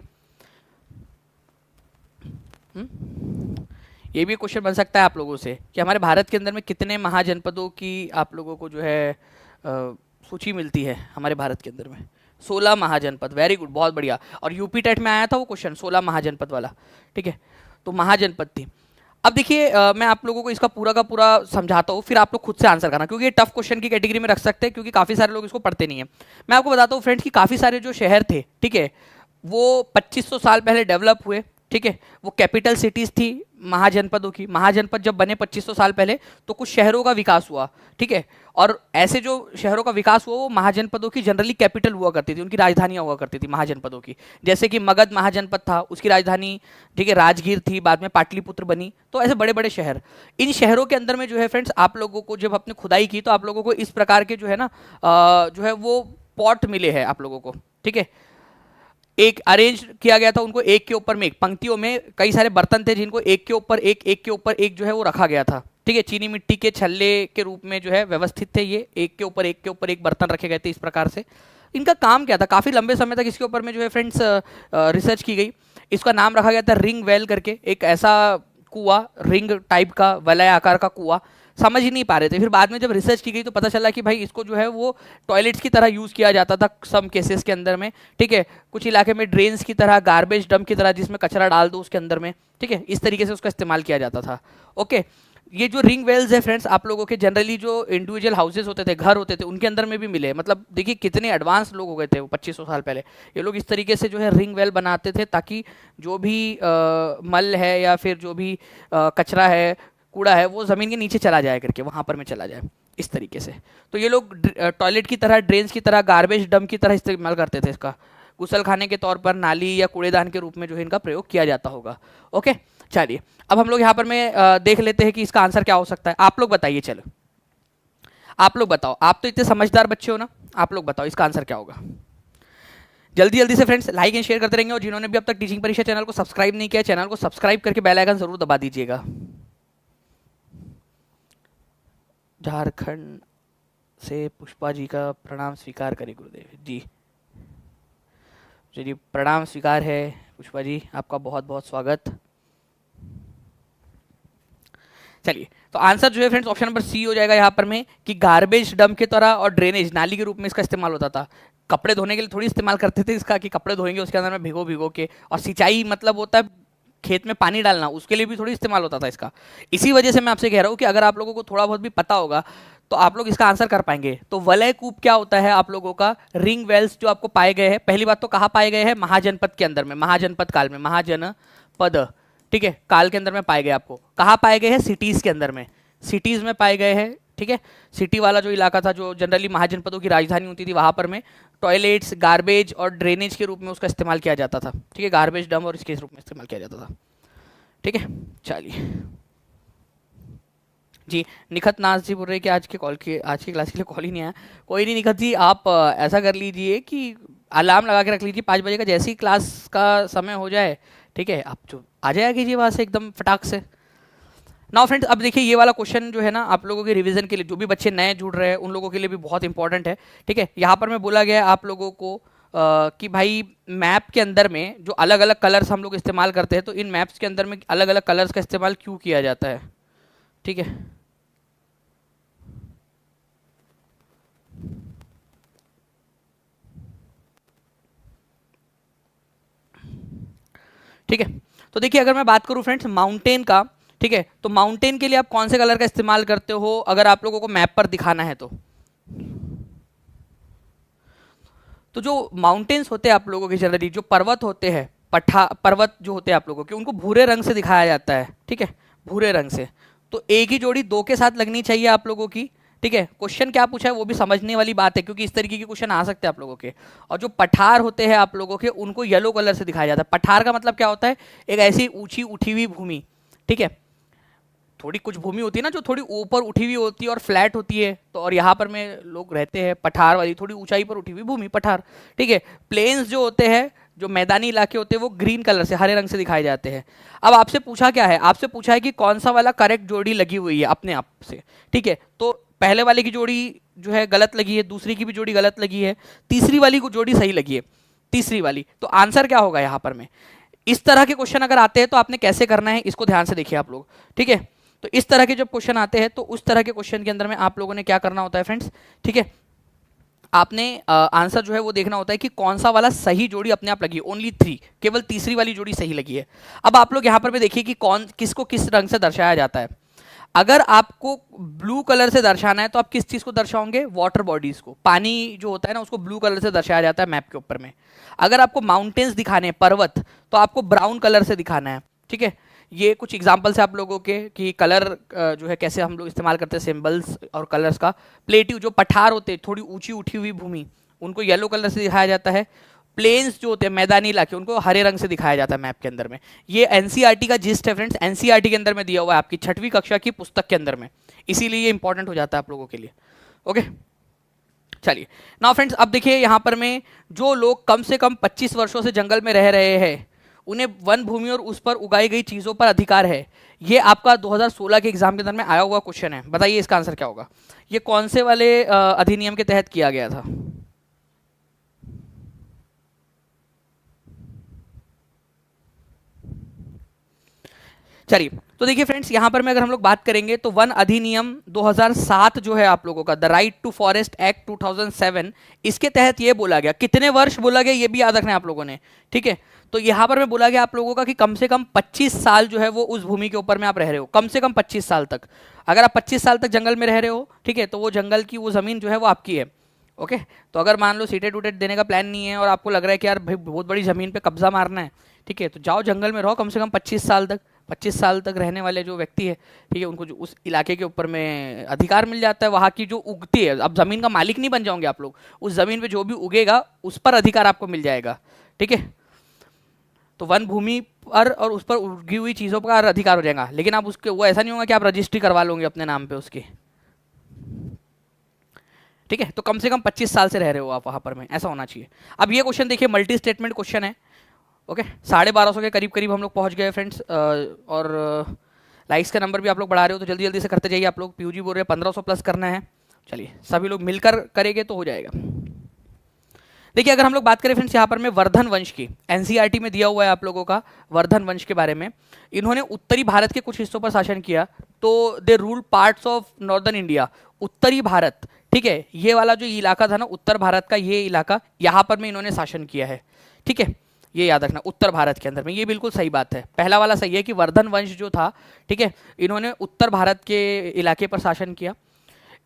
ये भी क्वेश्चन बन सकता है आप लोगों से कि हमारे भारत के अंदर में कितने महाजनपदों की आप लोगों को जो है सूची मिलती है हमारे भारत के अंदर में। 16 महाजनपद, वेरी गुड, बहुत बढ़िया। और यूपी टेट में आया था वो क्वेश्चन 16 महाजनपद वाला। ठीक है, तो महाजनपद थी। अब देखिए मैं आप लोगों को इसका पूरा का पूरा समझाता हूँ, फिर आप लोग खुद से आंसर करना, क्योंकि ये टफ क्वेश्चन की कैटेगरी में रख सकते हैं, क्योंकि काफ़ी सारे लोग इसको पढ़ते नहीं है। मैं आपको बताता हूँ फ्रेंड्स कि काफ़ी सारे जो शहर थे, ठीक है, वो 2500 साल पहले डेवलप हुए। ठीक है, वो कैपिटल सिटीज़ थी महाजनपदों की। महाजनपद जब बने 2500 साल पहले तो कुछ शहरों का विकास हुआ, ठीक है, और ऐसे जो शहरों का विकास हुआ वो महाजनपदों की जनरली कैपिटल हुआ करती थी, उनकी राजधानियां हुआ करती थी महाजनपदों की। जैसे कि मगध महाजनपद था, उसकी राजधानी, ठीक है, राजगीर थी, बाद में पाटलिपुत्र बनी। तो ऐसे बड़े बड़े शहर, इन शहरों के अंदर में जो है फ्रेंड्स, आप लोगों को जब अपने खुदाई की तो आप लोगों को इस प्रकार के जो है ना जो है वो पॉट मिले हैं आप लोगों को, ठीक है। एक अरेंज किया गया था उनको, एक के ऊपर में एक, पंक्तियों में कई सारे बर्तन थे जिनको एक के ऊपर एक के ऊपर एक जो है वो रखा गया था, ठीक है। चीनी मिट्टी के छल्ले के रूप में जो है व्यवस्थित थे ये, एक के ऊपर एक बर्तन रखे गए थे इस प्रकार से। इनका काम क्या था, काफी लंबे समय तक इसके ऊपर में जो है फ्रेंड्स रिसर्च की गई। इसका नाम रखा गया था रिंग वेल करके, एक ऐसा कुआं, रिंग टाइप का वलय आकार का कुआं, समझ ही नहीं पा रहे थे। फिर बाद में जब रिसर्च की गई तो पता चला कि भाई इसको जो है वो टॉयलेट्स की तरह यूज़ किया जाता था सम केसेस के अंदर में, ठीक है। कुछ इलाके में ड्रेन्स की तरह, गार्बेज डंप की तरह, जिसमें कचरा डाल दो उसके अंदर में, ठीक है, इस तरीके से उसका इस्तेमाल किया जाता था। ओके, ये जो रिंग वेल्स है फ्रेंड्स, आप लोगों के जनरली जो इंडिविजुअल हाउसेस होते थे, घर होते थे, उनके अंदर में भी मिले। मतलब देखिए कितने एडवांस लोग हो गए थे वो 2500 साल पहले। ये लोग इस तरीके से जो है रिंग वेल बनाते थे ताकि जो भी मल है या फिर जो भी कचरा है, कूड़ा है, वो ज़मीन के नीचे चला जाए करके, वहाँ पर में चला जाए इस तरीके से। तो ये लोग टॉयलेट की तरह, ड्रेन्स की तरह, गार्बेज डंप की तरह इस्तेमाल करते थे इसका। गुसल खाने के तौर पर, नाली या कूड़ेदान के रूप में जो है इनका प्रयोग किया जाता होगा। ओके, चलिए अब हम लोग यहाँ पर में देख लेते हैं कि इसका आंसर क्या हो सकता है। आप लोग बताइए, चलो आप लोग बताओ, आप तो इतने समझदार बच्चे हो ना, आप लोग बताओ इसका आंसर क्या होगा। जल्दी जल्दी से फ्रेंड्स लाइक एंड शेयर करते रहेंगे, और जिन्होंने भी अब तक टीचिंग परीक्षा चैनल को सब्सक्राइब नहीं किया, चैनल को सब्सक्राइब करके बेल आइकन जरूर दबा दीजिएगा। झारखंड से पुष्पा जी का प्रणाम स्वीकार करें गुरुदेव जी। जी प्रणाम स्वीकार है पुष्पा जी, आपका बहुत बहुत स्वागत। चलिए, तो आंसर जो है फ्रेंड्स ऑप्शन नंबर सी हो जाएगा यहाँ पर में, कि गार्बेज डंप की तरह और ड्रेनेज, नाली के रूप में इसका इस्तेमाल होता था। कपड़े धोने के लिए थोड़ी इस्तेमाल करते थे इसका, कि कपड़े धोएंगे उसके अंदर में भिगो भिगो के, और सिंचाई मतलब होता है खेत में पानी डालना, उसके लिए भी थोड़ी इस्तेमाल होता था इसका। इसी वजह से मैं आपसे कह रहा हूँ कि अगर आप लोगों को थोड़ा बहुत भी पता होगा तो आप लोग इसका आंसर कर पाएंगे। तो वलय कूप क्या होता है आप लोगों का, रिंग वेल्स जो आपको पाए गए हैं, पहली बात तो कहाँ पाए गए हैं, महाजनपद के अंदर में, महाजनपद काल में, महाजनपद, ठीक है, काल के अंदर में पाए गए। आपको कहाँ पाए गए हैं, सिटीज के अंदर में, सिटीज में पाए गए हैं, ठीक है। सिटी वाला जो इलाका था, जो जनरली महाजनपदों की राजधानी होती थी, वहां पर में टॉयलेट्स, गार्बेज और ड्रेनेज के रूप में उसका इस्तेमाल किया जाता था, ठीक है, गार्बेज डंप और इसके रूप में इस्तेमाल किया जाता था, ठीक है। चलिए जी, निखत नाथ जी बोल रहे हैं कि आज की क्लास के लिए कॉल ही नहीं आया। कोई नहीं निखत जी, आप ऐसा कर लीजिए कि अलार्म लगा के रख लीजिए 5 बजे का, जैसे ही क्लास का समय हो जाए, ठीक है, आप जो आ जाया कीजिए वहाँ से एकदम फटाक से। नाउ फ्रेंड्स, अब देखिए ये वाला क्वेश्चन जो है ना आप लोगों के रिवीजन के लिए, जो भी बच्चे नए जुड़ रहे हैं उन लोगों के लिए भी बहुत इंपॉर्टेंट है, ठीक है। यहाँ पर मैं बोला गया है आप लोगों को कि भाई मैप के अंदर में जो अलग अलग कलर्स हम लोग इस्तेमाल करते हैं, तो इन मैप्स के अंदर में अलग अलग कलर्स का इस्तेमाल क्यों किया जाता है, ठीक है। ठीक है, तो देखिए अगर मैं बात करूं फ्रेंड्स माउंटेन का, ठीक है, तो माउंटेन के लिए आप कौन से कलर का इस्तेमाल करते हो अगर आप लोगों को मैप पर दिखाना है तो जो माउंटेन्स होते हैं आप लोगों के, जनरली जो पर्वत होते हैं, पर्वत जो होते हैं आप लोगों के, उनको भूरे रंग से दिखाया जाता है, ठीक है, भूरे रंग से। तो एक ही जोड़ी 2 के साथ लगनी चाहिए आप लोगों की, ठीक है। क्वेश्चन क्या पूछा है वो भी समझने वाली बात है, क्योंकि इस तरीके के क्वेश्चन आ सकते हैं आप लोगों के। और जो पठार होते हैं आप लोगों के, उनको येलो कलर से दिखाया जाता है। पठार का मतलब क्या होता है, एक ऐसी ऊंची उठी हुई भूमि, ठीक है। थोड़ी कुछ भूमि होती है ना जो थोड़ी ऊपर उठी हुई होती है और फ्लैट होती है, तो और यहाँ पर में लोग रहते हैं, पठार वाली थोड़ी ऊंचाई पर उठी हुई भूमि, पठार, ठीक है। प्लेन्स जो होते हैं, जो मैदानी इलाके होते हैं, वो ग्रीन कलर से, हरे रंग से दिखाए जाते हैं। अब आपसे पूछा क्या है, आपसे पूछा है कि कौन सा वाला करेक्ट जोड़ी लगी हुई है अपने आप से, ठीक है। तो पहले वाले की जोड़ी जो है गलत लगी है, दूसरी की भी जोड़ी गलत लगी है, तीसरी वाली को जोड़ी सही लगी है, तीसरी वाली। तो आंसर क्या होगा यहाँ पर में। इस तरह के क्वेश्चन अगर आते हैं तो आपने कैसे करना है इसको ध्यान से देखिए आप लोग, ठीक है। तो इस तरह के जब क्वेश्चन आते हैं तो उस तरह के क्वेश्चन के अंदर में आप लोगों ने क्या करना होता है फ्रेंड्स, ठीक है, आपने आंसर जो है वो देखना होता है कि कौन सा वाला सही जोड़ी अपने आप लगी, ओनली 3, केवल तीसरी वाली जोड़ी सही लगी है। अब आप लोग यहाँ पर भी देखिए कि कौन किसको किस रंग से दर्शाया जाता है। अगर आपको ब्लू कलर से दर्शाना है तो आप किस चीज को दर्शाओगे, वाटर बॉडीज को, पानी जो होता है ना उसको ब्लू कलर से दर्शाया जाता है मैप के ऊपर में। अगर आपको माउंटेन्स दिखाने हैं, पर्वत, तो आपको ब्राउन कलर से दिखाना है, ठीक है। ये कुछ एग्जाम्पल्स है आप लोगों के कि कलर जो है कैसे हम लोग इस्तेमाल करते हैं सिंबल्स और कलर्स का। प्लेट्यू जो पठार होते हैं, थोड़ी ऊंची उठी हुई भूमि, उनको येलो कलर से दिखाया जाता है। प्लेन्स जो होते हैं मैदानी इलाके, उनको हरे रंग से दिखाया जाता है मैप के अंदर में। ये एनसीईआरटी का जिस्ट है फ्रेंड्स, एनसीईआरटी के अंदर में दिया हुआ है आपकी 6वीं कक्षा की पुस्तक के अंदर में, इसीलिए ये इंपॉर्टेंट हो जाता है आप लोगों के लिए। ओके चलिए नाउ फ्रेंड्स, अब देखिए यहाँ पर में जो लोग कम से कम 25 वर्षों से जंगल में रह रहे हैं उन्हें वन भूमि और उस पर उगाई गई चीजों पर अधिकार है। ये आपका 2016 के एग्जाम के अंदर में आया हुआ क्वेश्चन है, बताइए इसका आंसर क्या होगा। ये कौन से वाले अधिनियम के तहत किया गया था? चलिए तो देखिए फ्रेंड्स, यहाँ पर में अगर हम लोग बात करेंगे तो वन अधिनियम 2007 जो है आप लोगों का, the right to forest act 2007, इसके तहत ये बोला गया, कितने वर्ष बोला गया ये भी याद रखना है आप लोगों ने, ठीक है। तो यहाँ पर में बोला गया आप लोगों का कि कम से कम 25 साल जो है वो उस भूमि के ऊपर में आप रह रहे हो, कम से कम 25 साल तक। अगर आप 25 साल तक जंगल में रह रहे हो, ठीक है, तो वो जंगल की वो जमीन जो है वो आपकी है। ओके तो अगर मान लो सीटेट उटेट देने का प्लान नहीं है और आपको लग रहा है कि यार भाई बहुत बड़ी जमीन पे कब्जा मारना है, ठीक है, तो जाओ जंगल में रहो कम से कम 25 साल तक। 25 साल तक रहने वाले जो व्यक्ति है, ठीक है, उनको जो उस इलाके के ऊपर में अधिकार मिल जाता है, वहाँ की जो उगती है, अब जमीन का मालिक नहीं बन जाओगे आप लोग, उस जमीन पे जो भी उगेगा उस पर अधिकार आपको मिल जाएगा, ठीक है। तो वन भूमि पर और उस पर उगी हुई चीज़ों पर अधिकार हो जाएगा, लेकिन आप उसके वो ऐसा नहीं होगा कि आप रजिस्ट्री करवा लोगे अपने नाम पे उसकी, ठीक है। तो कम से कम 25 साल से रह रहे हो आप वहाँ पर में, ऐसा होना चाहिए। अब ये क्वेश्चन देखिए मल्टी स्टेटमेंट क्वेश्चन है। ओके 1250 के करीब करीब हम लोग पहुँच गए फ्रेंड्स, और लाइक्स का नंबर भी आप लोग बढ़ा रहे हो तो जल्दी जल्दी से करते जाइए आप लोग। पीयूजी बोल रहे हैं 1500 प्लस करना है, चलिए सभी लोग मिलकर करेंगे तो हो जाएगा। देखिए अगर हम लोग बात करें फ्रेंड्स यहाँ पर में वर्धन वंश की, एनसीईआरटी में दिया हुआ है आप लोगों का वर्धन वंश के बारे में। इन्होंने उत्तरी भारत के कुछ हिस्सों पर शासन किया, तो they rule parts of northern India, उत्तरी भारत, ठीक है, ये वाला जो इलाका था ना उत्तर भारत का, ये इलाका यहाँ पर में इन्होंने शासन किया है, ठीक है, ये याद रखना उत्तर भारत के अंदर में, ये बिल्कुल सही बात है। पहला वाला सही है कि वर्धन वंश जो था, ठीक है, इन्होंने उत्तर भारत के इलाके पर शासन किया।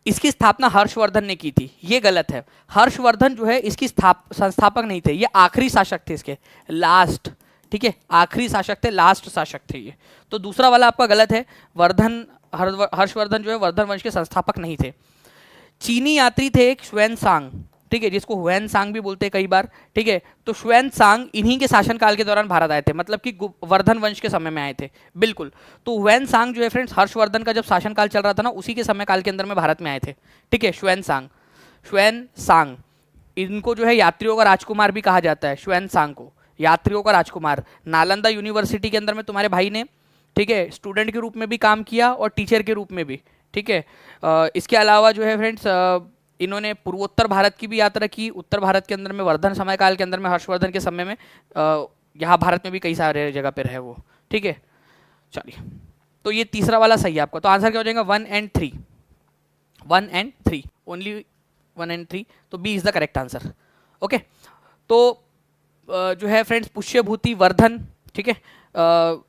इसकी स्थापना हर्षवर्धन ने की थी, ये गलत है। हर्षवर्धन जो है इसकी संस्थापक नहीं थे, ये आखिरी शासक थे इसके, लास्ट, ठीक है, आखिरी शासक थे, लास्ट शासक थे ये। तो दूसरा वाला आपका गलत है, हर्षवर्धन जो है वर्धन वंश के संस्थापक नहीं थे। चीनी यात्री थे एक ह्वेनसांग, ठीक है, जिसको ह्वेनसांग भी बोलते हैं कई बार, ठीक है। तो ह्वेनसांग इन्हीं के शासनकाल के दौरान भारत आए थे, मतलब कि वर्धन वंश के समय में आए थे, बिल्कुल। तो ह्वेनसांग जो है फ्रेंड्स हर्षवर्धन का जब शासनकाल चल रहा था ना, उसी के समय काल के अंदर में भारत में आए थे, ठीक है। ह्वेनसांग इनको जो है यात्रियों का राजकुमार भी कहा जाता है, ह्वेनसांग को यात्रियों का राजकुमार। नालंदा यूनिवर्सिटी के अंदर में तुम्हारे भाई ने, ठीक है, स्टूडेंट के रूप में भी काम किया और टीचर के रूप में भी, ठीक है। इसके अलावा जो है फ्रेंड्स इन्होंने पूर्वोत्तर भारत की भी यात्रा की, उत्तर भारत के अंदर में वर्धन समय काल के अंदर में हर्षवर्धन के समय में यहाँ भारत में भी कई सारे जगह पे रहे वो, ठीक है। चलिए तो ये तीसरा वाला सही है आपका, तो आंसर क्या हो जाएगा 1 and 3, 1 and 3, ओनली 1 and 3, तो B is the correct answer. Okay तो जो है फ्रेंड्स पुष्यभूति वर्धन, ठीक है,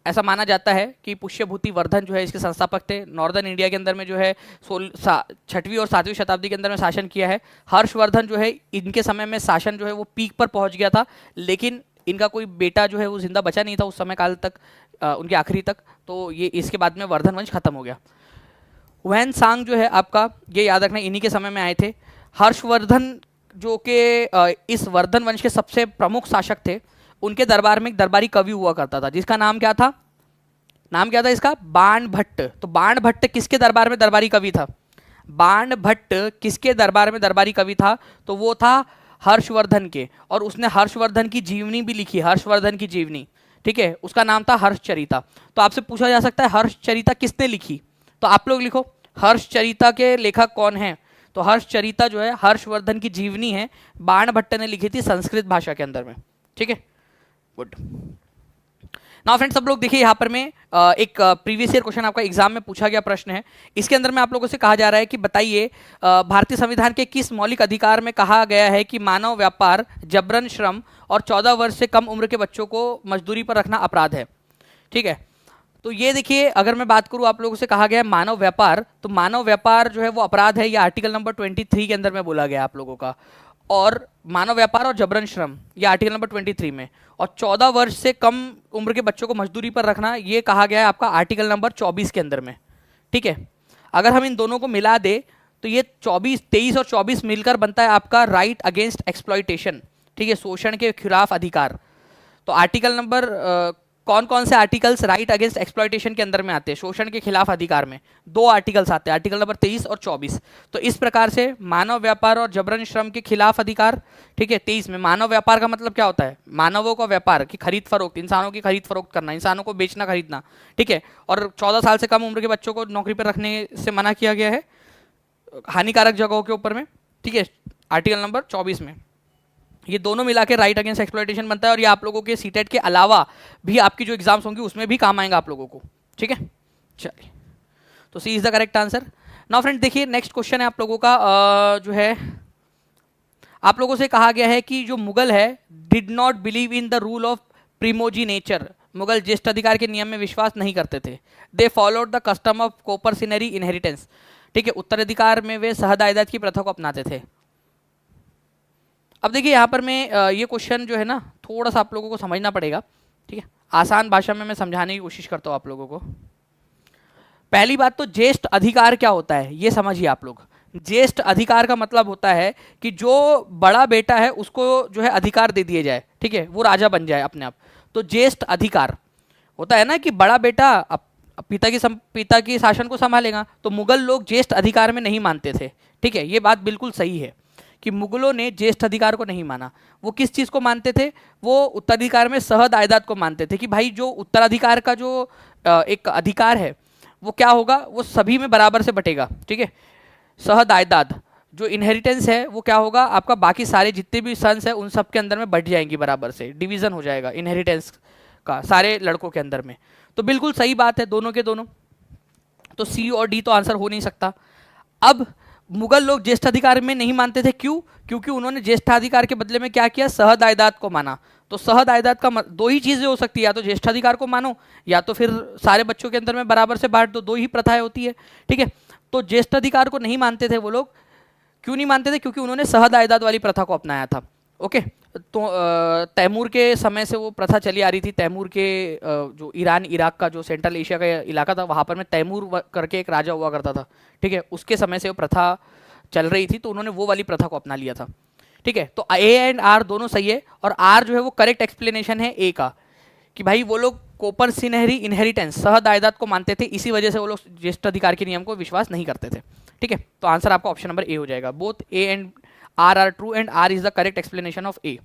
ऐसा माना जाता है कि पुष्यभूति वर्धन जो है इसके संस्थापक थे। नॉर्दर्न इंडिया के अंदर में जो है 6वीं और 7वीं शताब्दी के अंदर में शासन किया है। हर्षवर्धन जो है इनके समय में शासन जो है वो पीक पर पहुंच गया था, लेकिन इनका कोई बेटा जो है वो जिंदा बचा नहीं था उस समय काल तक, उनके आखिरी तक, तो ये इसके बाद में वर्धन वंश खत्म हो गया। ह्वेनसांग जो है आपका, ये याद रखना, इन्हीं के समय में आए थे। हर्षवर्धन जो कि इस वर्धन वंश के सबसे प्रमुख शासक थे, उनके दरबार में एक दरबारी कवि हुआ करता था जिसका नाम क्या था, नाम क्या था इसका, बाण भट्ट। तो बाण भट्ट किसके दरबार में दरबारी कवि था, बाण भट्ट किसके दरबार में दरबारी कवि था, तो वो था हर्षवर्धन के, और उसने हर्षवर्धन की जीवनी भी लिखी, हर्षवर्धन की जीवनी, ठीक है, उसका नाम था हर्षचरिता। तो आपसे पूछा जा सकता है हर्षचरिता किसने लिखी, तो आप लोग लिखो हर्षचरिता के लेखक कौन है। तो हर्षचरिता जो है हर्षवर्धन की जीवनी है, बाण भट्ट ने लिखी थी संस्कृत भाषा के अंदर में, ठीक है, गुड। नाउ फ्रेंड्स सब लोग देखिए यहाँ पर में एक प्रीवियस ईयर क्वेश्चन आपका एग्जाम में पूछा गया प्रश्न है। इसके अंदर में आप लोगों से कहा जा रहा है कि बताइए भारतीय संविधान के किस मौलिक अधिकार में कहा गया है कि मानव व्यापार, जबरन श्रम और 14 वर्ष से कम उम्र के बच्चों को मजदूरी पर रखना अपराध है, ठीक है। तो ये देखिए अगर मैं बात करूं, आप लोगों से कहा गया है मानव व्यापार, तो मानव व्यापार जो है वो अपराध है, ये आर्टिकल नंबर 23 के अंदर में बोला गया आप लोगों का। और मानव व्यापार और जबरन श्रम, ये आर्टिकल नंबर 23 में, और 14 वर्ष से कम उम्र के बच्चों को मजदूरी पर रखना, ये कहा गया है आपका आर्टिकल नंबर 24 के अंदर में। ठीक है, अगर हम इन दोनों को मिला दे तो ये 23 और 24 मिलकर बनता है आपका राइट अगेंस्ट एक्सप्लॉयटेशन। ठीक है, शोषण के खिलाफ अधिकार। तो आर्टिकल नंबर कौन कौन से आर्टिकल्स राइट अगेंस्ट एक्सप्लॉयटेशन के अंदर में आते हैं, शोषण के खिलाफ अधिकार में? 2 आर्टिकल्स आते हैं, आर्टिकल नंबर 23 और 24। तो इस प्रकार से मानव व्यापार और जबरन श्रम के खिलाफ अधिकार। ठीक है, 23 में मानव व्यापार का मतलब क्या होता है? मानवों का व्यापार की खरीद फरोख्त, इंसानों की खरीद फरोख्त करना, इंसानों को बेचना खरीदना। ठीक है, और 14 साल से कम उम्र के बच्चों को नौकरी पर रखने से मना किया गया है हानिकारक जगहों के ऊपर में। ठीक है, आर्टिकल नंबर 24 में ये दोनों मिला के राइट अगेंस्ट एक्सप्लॉयटेशन बनता है, और ये आप लोगों के सीटेट के अलावा भी आपकी जो एग्जाम्स होंगी उसमें भी काम आएगा आप लोगों को। ठीक है, चलिए, तो C is the correct answer. Now friend देखिए, नेक्स्ट क्वेश्चन है आप लोगों का, जो है आप लोगों से कहा गया है कि जो मुगल है did not believe in the rule of primogeniture. Mughal ज्येष्ठ अधिकार के नियम में विश्वास नहीं करते थे। They followed the custom of coparcenary inheritance. ठीक है, उत्तराधिकार में वे सहदायदाद की प्रथा को अपनाते थे। अब देखिए यहाँ पर मैं ये क्वेश्चन जो है ना थोड़ा सा आप लोगों को समझना पड़ेगा। ठीक है, आसान भाषा में मैं समझाने की कोशिश करता हूँ आप लोगों को। पहली बात तो ज्येष्ठ अधिकार क्या होता है ये समझिए आप लोग। ज्येष्ठ अधिकार का मतलब होता है कि जो बड़ा बेटा है उसको जो है अधिकार दे दिए जाए। ठीक है, वो राजा बन जाए अपने आप। तो ज्येष्ठ अधिकार होता है ना कि बड़ा बेटा पिता की शासन को संभालेगा। तो मुगल लोग ज्येष्ठ अधिकार में नहीं मानते थे। ठीक है, ये बात बिल्कुल सही है कि मुगलों ने ज्येष्ठ अधिकार को नहीं माना। वो किस चीज़ को मानते थे? वो उत्तराधिकार में सहदायदाद को मानते थे कि भाई जो उत्तराधिकार का जो एक अधिकार है वो क्या होगा, वो सभी में बराबर से बटेगा। ठीक है, सहदायदाद जो इनहेरिटेंस है वो क्या होगा, आपका बाकी सारे जितने भी सन्स हैं उन सब के अंदर में बट जाएंगी, बराबर से डिवीजन हो जाएगा इनहेरिटेंस का सारे लड़कों के अंदर में। तो बिल्कुल सही बात है, दोनों के दोनों। तो सी और डी तो आंसर हो नहीं सकता। अब मुगल लोग ज्येष्ठाधिकार में नहीं मानते थे, क्यों? क्योंकि उन्होंने ज्येष्ठाधिकार के बदले में क्या किया, सहदायदाद को माना। तो सहदायदाद का दो ही चीजें हो सकती है, या तो ज्येष्ठाधिकार को मानो या तो फिर सारे बच्चों के अंदर में बराबर से बांट दो, दो ही प्रथाएं होती है। ठीक है, तो ज्येष्ठाधिकार को नहीं मानते थे वो लोग। क्यों नहीं मानते थे? क्योंकि उन्होंने सहदायदाद वाली प्रथा को अपनाया था। ओके, तो तैमूर के समय से वो प्रथा चली आ रही थी। तैमूर के जो ईरान इराक का जो सेंट्रल एशिया का इलाका था वहाँ पर में तैमूर करके एक राजा हुआ करता था। ठीक है, उसके समय से वो प्रथा चल रही थी, तो उन्होंने वो वाली प्रथा को अपना लिया था। ठीक है, तो ए एंड आर दोनों सही है, और आर जो है वो करेक्ट एक्सप्लेनेशन है ए का, कि भाई वो लोग कोपरसिनरी इनहेरिटेंस सहदायदाद को मानते थे, इसी वजह से वो लोग ज्येष्ठ अधिकार के नियम को विश्वास नहीं करते थे। ठीक है, तो आंसर आपका ऑप्शन नंबर ए हो जाएगा। Both A and R are true and R is the correct explanation of A.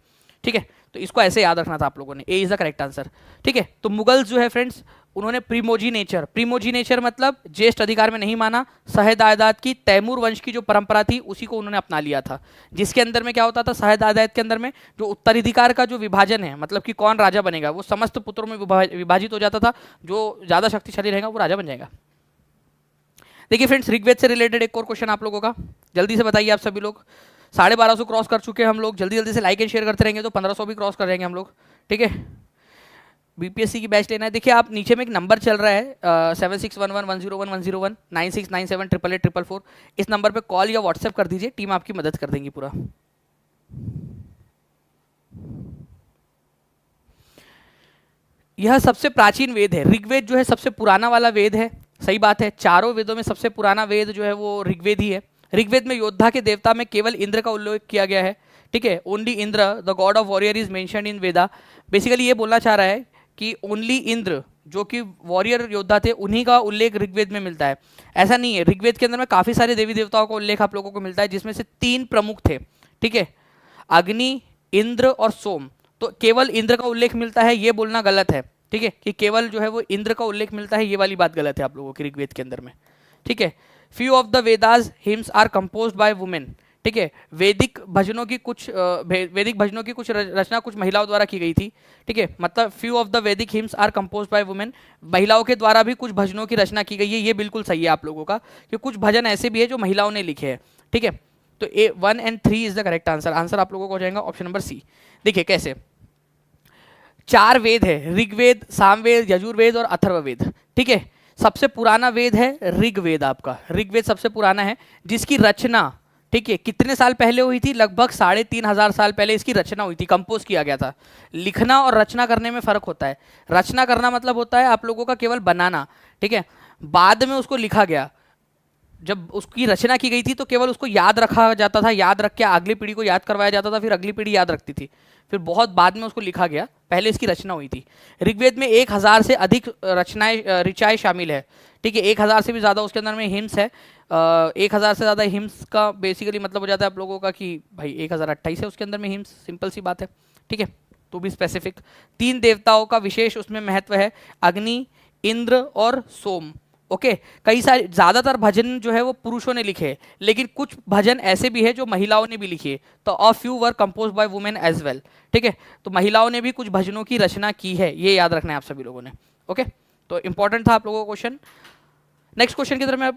ठीक है, तो इसको ऐसे याद रखना था आप लोगों ने, ए इज द करेक्ट आंसर। ठीक है, तो मुगल जो है फ्रेंड्स उन्होंने प्रीमोजिनेचर मतलब ज्येष्ठ अधिकार में नहीं माना। सहदायदाद की तैमूर वंश की जो परंपरा थी उसी को उन्होंने अपना लिया था, जिसके अंदर में क्या होता था, सहदायदाद के अंदर में जो उत्तराधिकार का जो विभाजन है, मतलब कि कौन राजा बनेगा, वो समस्त पुत्रों में विभाजित हो जाता था। जो ज्यादा शक्तिशाली रहेगा वो राजा बन जाएगा। देखिए फ्रेंड्स, ऋग्वेद से रिलेटेड एक और क्वेश्चन आप लोगों का, जल्दी से बताइए आप सभी लोग। 1250 क्रॉस कर चुके हैं हम लोग, जल्दी जल्दी से लाइक एंड शेयर करते रहेंगे तो 1500 भी क्रॉस कर जाएंगे हम लोग। ठीक है, बीपीएससी की बैच लेना है। देखिए आप नीचे में एक नंबर चल रहा है 7611101101 9697888844। इस नंबर पे कॉल या व्हाट्सएप कर दीजिए, टीम आपकी मदद कर देंगी पूरा। यह सबसे प्राचीन वेद है। ऋग्वेद जो है सबसे पुराना वाला वेद है, सही बात है। चारों वेदों में सबसे पुराना वेद जो है वो ऋग्वेद ही है। ऋग्वेद में योद्धा के देवता में केवल इंद्र का उल्लेख किया गया है। ठीक है, only Indra the God of warrior is mentioned in Veda. Basically ये बोलना चाह रहा है कि ओनली इंद्र जो कि वॉरियर योद्धा थे उन्हीं का उल्लेख ऋग्वेद में मिलता है। ऐसा नहीं है, ऋग्वेद के अंदर में काफी सारे देवी देवताओं का उल्लेख आप लोगों को मिलता है, जिसमें से 3 प्रमुख थे। ठीक है, अग्नि, इंद्र और सोम। तो केवल इंद्र का उल्लेख मिलता है ये बोलना गलत है। ठीक है, कि केवल जो है वो इंद्र का उल्लेख मिलता है, ये वाली बात गलत है आप लोगों की ऋग्वेद के अंदर में। ठीक है, few of the Vedas hymns are composed by women. ठीक है, वैदिक भजनों की कुछ रचना कुछ महिलाओं द्वारा की गई थी। ठीक है, मतलब few of the Vedic hymns are composed by women, महिलाओं के द्वारा भी कुछ भजनों की रचना की गई है। ये बिल्कुल सही है आप लोगों का, कि कुछ भजन ऐसे भी है जो महिलाओं ने लिखे हैं। ठीक है, तो ए 1 और 3 is the correct answer. Answer आप लोगों को हो जाएगा ऑप्शन नंबर सी। देखिए कैसे 4 वेद है, ऋग्वेद, सामवेद, यजुर्वेद और अथर्ववेद। ठीक है, सबसे पुराना वेद है ऋग्वेद। आपका ऋग्वेद सबसे पुराना है, जिसकी रचना ठीक है, कितने साल पहले हुई थी? लगभग 3,500 साल पहले इसकी रचना हुई थी, कंपोज किया गया था। लिखना और रचना करने में फर्क होता है। रचना करना मतलब होता है आप लोगों का केवल बनाना, ठीक है, बाद में उसको लिखा गया। जब उसकी रचना की गई थी तो केवल उसको याद रखा जाता था, याद रख के अगली पीढ़ी को याद करवाया जाता था, फिर अगली पीढ़ी याद रखती थी, फिर बहुत बाद में उसको लिखा गया, पहले इसकी रचना हुई थी। ऋग्वेद में 1,000 से अधिक रचनाएं ऋचाएं शामिल है, ठीक है, 1,000 से भी ज़्यादा उसके अंदर में हिम्स है। 1,000 से ज़्यादा हिम्स का बेसिकली मतलब हो जाता है आप लोगों का कि भाई 1,028 है उसके अंदर में हिम्स, सिंपल सी बात है, ठीक है, तो भी स्पेसिफिक। 3 देवताओं का विशेष उसमें महत्व है, अग्नि, इंद्र और सोम। ओके, कई सारे ज़्यादातर भजन जो है वो पुरुषों ने लिखे, लेकिन कुछ भजन ऐसे भी है जो महिलाओं ने भी लिखे, तो a few were compose by women as well, ठीक है, तो महिलाओं ने भी कुछ भजनों की रचना की है, ये याद रखना है आप सभी लोगों ने। ओके, तो इंपॉर्टेंट था आप लोगों का क्वेश्चन। नेक्स्ट क्वेश्चन की तरफ मैं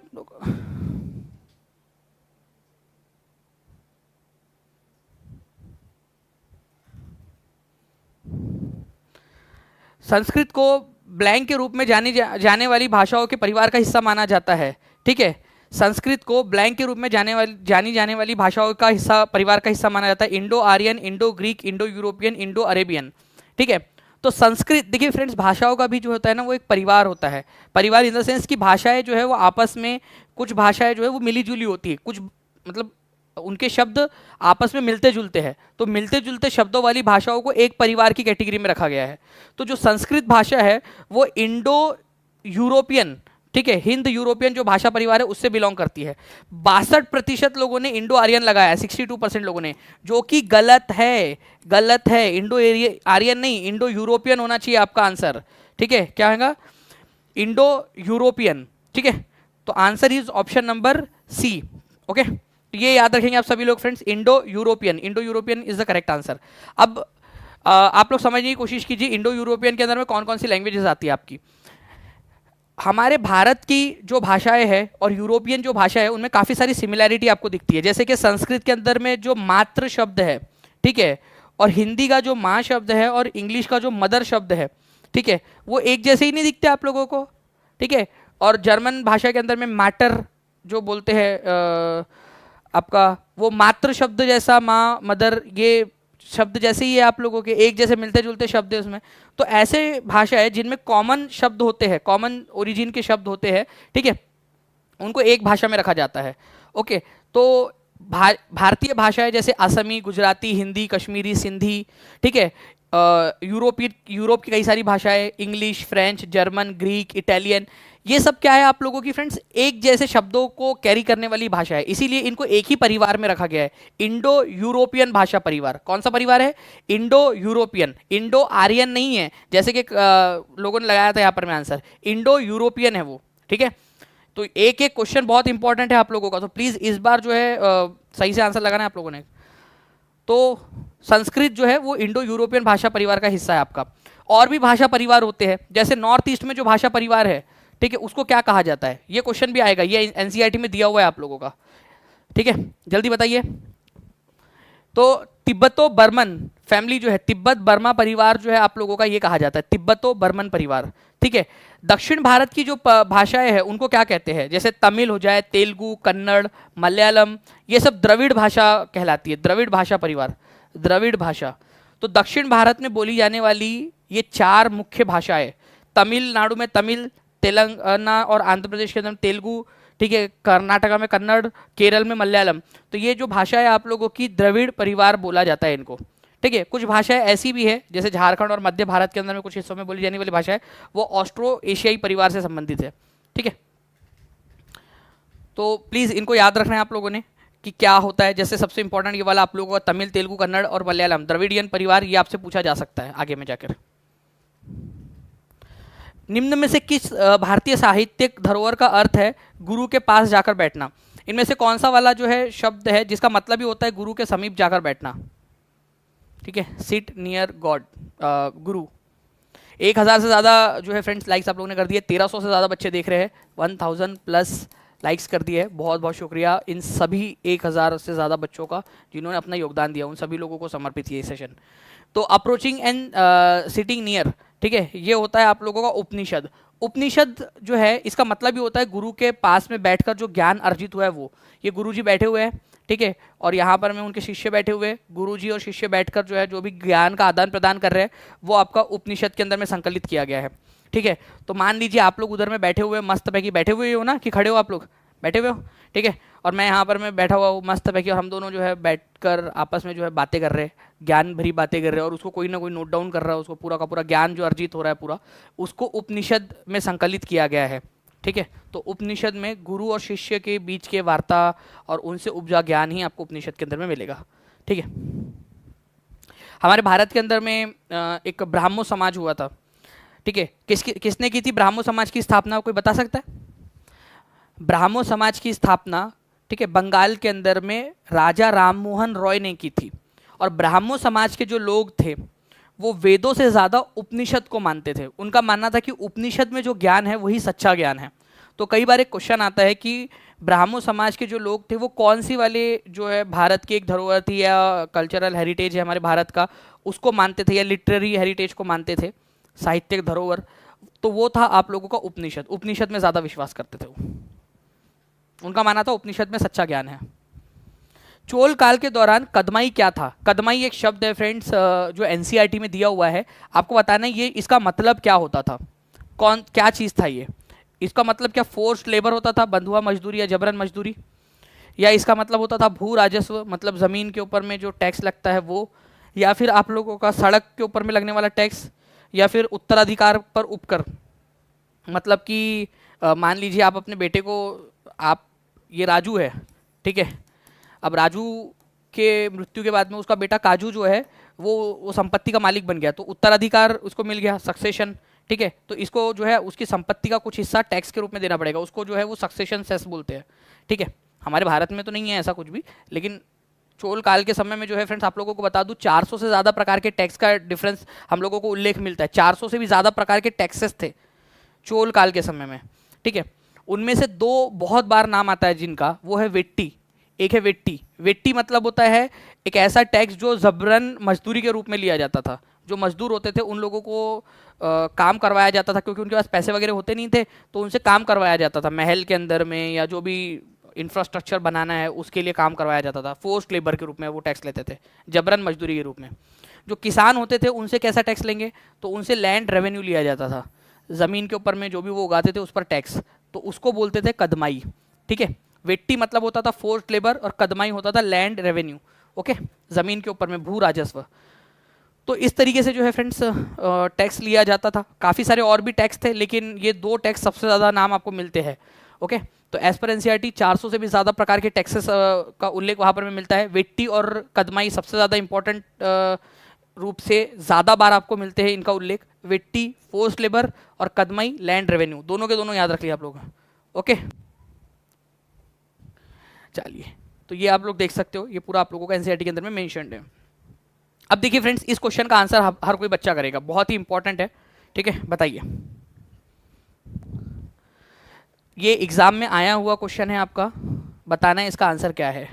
संस्कृत को ब्लैंक के रूप में जाने वाली भाषाओं के परिवार का हिस्सा माना जाता है, ठीक है, संस्कृत को ब्लैंक के रूप में जानी जाने वाली भाषाओं का हिस्सा, परिवार का हिस्सा माना जाता है। Indo Aryan, Indo Greek, Indo European, Indo Arabian, ठीक है। तो संस्कृत, देखिए फ्रेंड्स, भाषाओं का भी जो होता है ना वो एक परिवार होता है। परिवार इन द सेंस की भाषाएं जो है वो आपस में, कुछ भाषाएं जो है वो मिली जुली होती है, कुछ मतलब उनके शब्द आपस में मिलते जुलते हैं, तो मिलते जुलते शब्दों वाली भाषाओं को एक परिवार की कैटेगरी में रखा गया है। तो जो संस्कृत भाषा है वो इंडो यूरोपियन, ठीक है, हिंद यूरोपियन जो भाषा परिवार है उससे बिलोंग करती है। 62% लोगों ने इंडो आर्यन लगाया है, 62% लोगों ने, जो कि गलत है, गलत है। इंडो आर्यन नहीं, इंडो यूरोपियन होना चाहिए आपका आंसर, ठीक है, क्या होगा? इंडो यूरोपियन, ठीक है, तो answer is option number C. Okay, तो ये याद रखेंगे आप सभी लोग friends, Indo European, Indo European is the correct answer. अब आप लोग समझने की कोशिश कीजिए, इंडो यूरोपियन के अंदर में कौन कौन सी लैंग्वेजेस आती है आपकी। हमारे भारत की जो भाषाएं हैं और यूरोपियन जो भाषा है उनमें काफ़ी सारी सिमिलैरिटी आपको दिखती है। जैसे कि संस्कृत के अंदर में जो मातृ शब्द है, ठीक है, और हिंदी का जो माँ शब्द है और इंग्लिश का जो मदर शब्द है, ठीक है, वो एक जैसे ही नहीं दिखते आप लोगों को, ठीक है। और जर्मन भाषा के अंदर में मैटर जो बोलते हैं आपका, वो मातृ शब्द जैसा, माँ, मदर, ये शब्द जैसे ही है आप लोगों के, एक जैसे मिलते जुलते शब्द है उसमें। तो ऐसे भाषा है जिनमें कॉमन शब्द होते हैं, कॉमन ओरिजिन के शब्द होते हैं, ठीक है, उनको एक भाषा में रखा जाता है। ओके, तो भारतीय भाषाएं जैसे असमी, गुजराती, हिंदी, कश्मीरी, सिंधी, ठीक है, यूरोप की कई सारी भाषाएं, English, French, German, Greek, Italian, ये सब क्या है आप लोगों की फ्रेंड्स, एक जैसे शब्दों को कैरी करने वाली भाषा है, इसीलिए इनको एक ही परिवार में रखा गया है, इंडो यूरोपियन भाषा परिवार। कौन सा परिवार है? इंडो यूरोपियन, इंडो आर्यन नहीं है जैसे कि लोगों ने लगाया था यहाँ पर में आंसर, इंडो यूरोपियन है वो, ठीक है। तो एक एक क्वेश्चन बहुत इंपॉर्टेंट है आप लोगों का, तो प्लीज इस बार जो है सही से आंसर लगाना है आप लोगों ने। तो संस्कृत जो है वो इंडो यूरोपियन भाषा परिवार का हिस्सा है आपका। और भी भाषा परिवार होते हैं, जैसे नॉर्थ ईस्ट में जो भाषा परिवार है, ठीक है, उसको क्या कहा जाता है? ये क्वेश्चन भी आएगा, ये एनसीईआरटी में दिया हुआ है आप लोगों का, ठीक है, जल्दी बताइए। तो तिब्बतो बर्मन फैमिली जो है, तिब्बत बर्मा परिवार जो है आप लोगों का, ये कहा जाता है तिब्बतो बर्मन परिवार, ठीक है। दक्षिण भारत की जो भाषाएं हैं उनको क्या कहते हैं? जैसे तमिल हो जाए, तेलुगु, कन्नड़, मलयालम, ये सब द्रविड़ भाषा कहलाती है, द्रविड़ भाषा परिवार, द्रविड़ भाषा। तो दक्षिण भारत में बोली जाने वाली ये 4 मुख्य भाषाएं, तमिलनाडु में तमिल, तेलंगाना और आंध्र प्रदेश के अंदर तेलुगु, ठीक है, कर्नाटका में कन्नड़, केरल में मलयालम, तो ये जो भाषा है आप लोगों की द्रविड़ परिवार बोला जाता है इनको, ठीक है। कुछ भाषाएं ऐसी भी है जैसे झारखंड और मध्य भारत के अंदर में कुछ हिस्सों में बोली जाने वाली भाषा है वो ऑस्ट्रो एशियाई परिवार से संबंधित है, ठीक है। तो प्लीज़ इनको याद रखना है आप लोगों ने कि क्या होता है। जैसे सबसे इंपॉर्टेंट ये वाला आप लोगों का तमिल, तेलुगु, कन्नड़ और मलयालम, द्रविडियन परिवार, ये आपसे पूछा जा सकता है आगे में जाकर। निम्न में से किस भारतीय साहित्यिक धरोहर का अर्थ है गुरु के पास जाकर बैठना? इनमें से कौन सा वाला जो है शब्द है जिसका मतलब ही होता है गुरु के समीप जाकर बैठना? ठीक है, सिट नियर गॉड, गुरु। 1000 से ज़्यादा जो है फ्रेंड्स लाइक्स आप लोगों ने कर दिए, 1300 से ज़्यादा बच्चे देख रहे हैं, 1000 प्लस लाइक्स कर दिए, बहुत बहुत शुक्रिया इन सभी 1000 से ज़्यादा बच्चों का जिन्होंने अपना योगदान दिया, उन सभी लोगों को समर्पित ये सेशन। तो अप्रोचिंग एंड सिटिंग नियर, ठीक है, ये होता है आप लोगों का उपनिषद। उपनिषद जो है इसका मतलब ही होता है गुरु के पास में बैठकर जो ज्ञान अर्जित हुआ है वो, ये गुरु जी बैठे हुए हैं, ठीक है। और यहाँ पर में उनके शिष्य बैठे हुए, गुरुजी और शिष्य बैठकर जो है जो भी ज्ञान का आदान प्रदान कर रहे हैं वो आपका उपनिषद के अंदर में संकलित किया गया है, ठीक है। तो मान लीजिए आप लोग उधर में बैठे हुए मस्त पैकी बैठे हुए हो ना, कि खड़े हो आप लोग, बैठे हुए हो, ठीक है। और मैं यहाँ पर मैं बैठा हुआ हूँ मस्त पैकी, और हम दोनों जो है बैठकर आपस में जो है बातें कर रहे हैं, ज्ञान भरी बातें कर रहे हैं, और उसको कोई ना कोई नोट डाउन कर रहा है, उसको पूरा का पूरा ज्ञान जो अर्जित हो रहा है पूरा, उसको उपनिषद में संकलित किया गया है, ठीक है। तो उपनिषद में गुरु और शिष्य के बीच के वार्ता और उनसे उपजा ज्ञान ही आपको उपनिषद के अंदर में मिलेगा, ठीक है। हमारे भारत के अंदर में एक ब्राह्मो समाज हुआ था, ठीक है। किसने की थी ब्राह्मो समाज की स्थापना, कोई बता सकता है? ब्राह्मो समाज की स्थापना, ठीक है, बंगाल के अंदर में राजा राममोहन रॉय ने की थी। और ब्राह्मो समाज के जो लोग थे वो वेदों से ज़्यादा उपनिषद को मानते थे। उनका मानना था कि उपनिषद में जो ज्ञान है वही सच्चा ज्ञान है। तो कई बार एक क्वेश्चन आता है कि ब्राह्मो समाज के जो लोग थे वो कौन सी वाले जो है भारत की एक धरोहर थी या कल्चरल हेरिटेज है हमारे भारत का, उसको मानते थे, या लिटरेरी हेरिटेज को मानते थे, साहित्यिक धरोहर, तो वो था आप लोगों का उपनिषद। उपनिषद में ज़्यादा विश्वास करते थे वो, उनका मानना था उपनिषद में सच्चा ज्ञान है। चोल काल के दौरान कदमाई क्या था? कदमाई एक शब्द है फ्रेंड्स जो एनसीईआरटी में दिया हुआ है, आपको बताना है ये इसका मतलब क्या होता था, कौन क्या चीज़ था ये। इसका मतलब क्या फोर्स्ड लेबर होता था, बंधुआ मजदूरी या जबरन मजदूरी, या इसका मतलब होता था भू राजस्व, मतलब ज़मीन के ऊपर में जो टैक्स लगता है वो, या फिर आप लोगों का सड़क के ऊपर में लगने वाला टैक्स, या फिर उत्तराधिकार पर उपकर, मतलब कि मान लीजिए आप अपने बेटे को, आप ये राजू है, ठीक है, अब राजू के मृत्यु के बाद में उसका बेटा काजू जो है वो संपत्ति का मालिक बन गया, तो उत्तराधिकार उसको मिल गया, सक्सेशन, ठीक है। तो इसको जो है उसकी संपत्ति का कुछ हिस्सा टैक्स के रूप में देना पड़ेगा, उसको जो है वो सक्सेशन सेस बोलते हैं, ठीक है। हमारे भारत में तो नहीं है ऐसा कुछ भी, लेकिन चोल काल के समय में जो है फ्रेंड्स आप लोगों को बता दूं 400 से ज़्यादा प्रकार के टैक्स का डिफरेंस हम लोगों को उल्लेख मिलता है। 400 से भी ज़्यादा प्रकार के टैक्सेस थे चोल काल के समय में, ठीक है। उनमें से दो बहुत बार नाम आता है जिनका, वो है वेट्टी, एक है वेट्टी। वेट्टी मतलब होता है एक ऐसा टैक्स जो जबरन मजदूरी के रूप में लिया जाता था। जो मजदूर होते थे उन लोगों को काम करवाया जाता था, क्योंकि उनके पास पैसे वगैरह होते नहीं थे, तो उनसे काम करवाया जाता था महल के अंदर में, या जो भी इंफ्रास्ट्रक्चर बनाना है उसके लिए काम करवाया जाता था। फोर्स्ड लेबर के रूप में वो टैक्स लेते थे, जबरन मजदूरी के रूप में। जो किसान होते थे उनसे कैसा टैक्स लेंगे, तो उनसे लैंड रेवेन्यू लिया जाता था, ज़मीन के ऊपर में जो भी वो उगाते थे उस पर टैक्स, तो उसको बोलते थे कदमाई, ठीक है। वेट्टी मतलब होता था फोर्स्ड लेबर, और कदमाई होता था लैंड रेवेन्यू, ओके, ज़मीन के ऊपर में भू राजस्व। तो इस तरीके से जो है फ्रेंड्स टैक्स लिया जाता था। काफ़ी सारे और भी टैक्स थे, लेकिन ये दो टैक्स सबसे ज़्यादा नाम आपको मिलते हैं, ओके। तो एज पर एनसीईआरटी 400 से भी ज़्यादा प्रकार के टैक्सेस का उल्लेख वहाँ पर में मिलता है। वेट्टी और कदमाई सबसे ज़्यादा इंपॉर्टेंट रूप से ज़्यादा बार आपको मिलते हैं इनका उल्लेख। वेट्टी फोर्स्ड लेबर और कदमाई लैंड रेवेन्यू, दोनों के दोनों याद रख लिया आप लोग, ओके। चलिए, तो ये आप लोग देख सकते हो, ये पूरा आप लोगों का एनसीईआरटी के अंदर में मेंशन्ड है। अब देखिए फ्रेंड्स, इस क्वेश्चन का आंसर हर कोई बच्चा करेगा, बहुत ही इंपॉर्टेंट है, ठीक है। बताइए, ये एग्जाम में आया हुआ क्वेश्चन है आपका, बताना है इसका आंसर क्या है।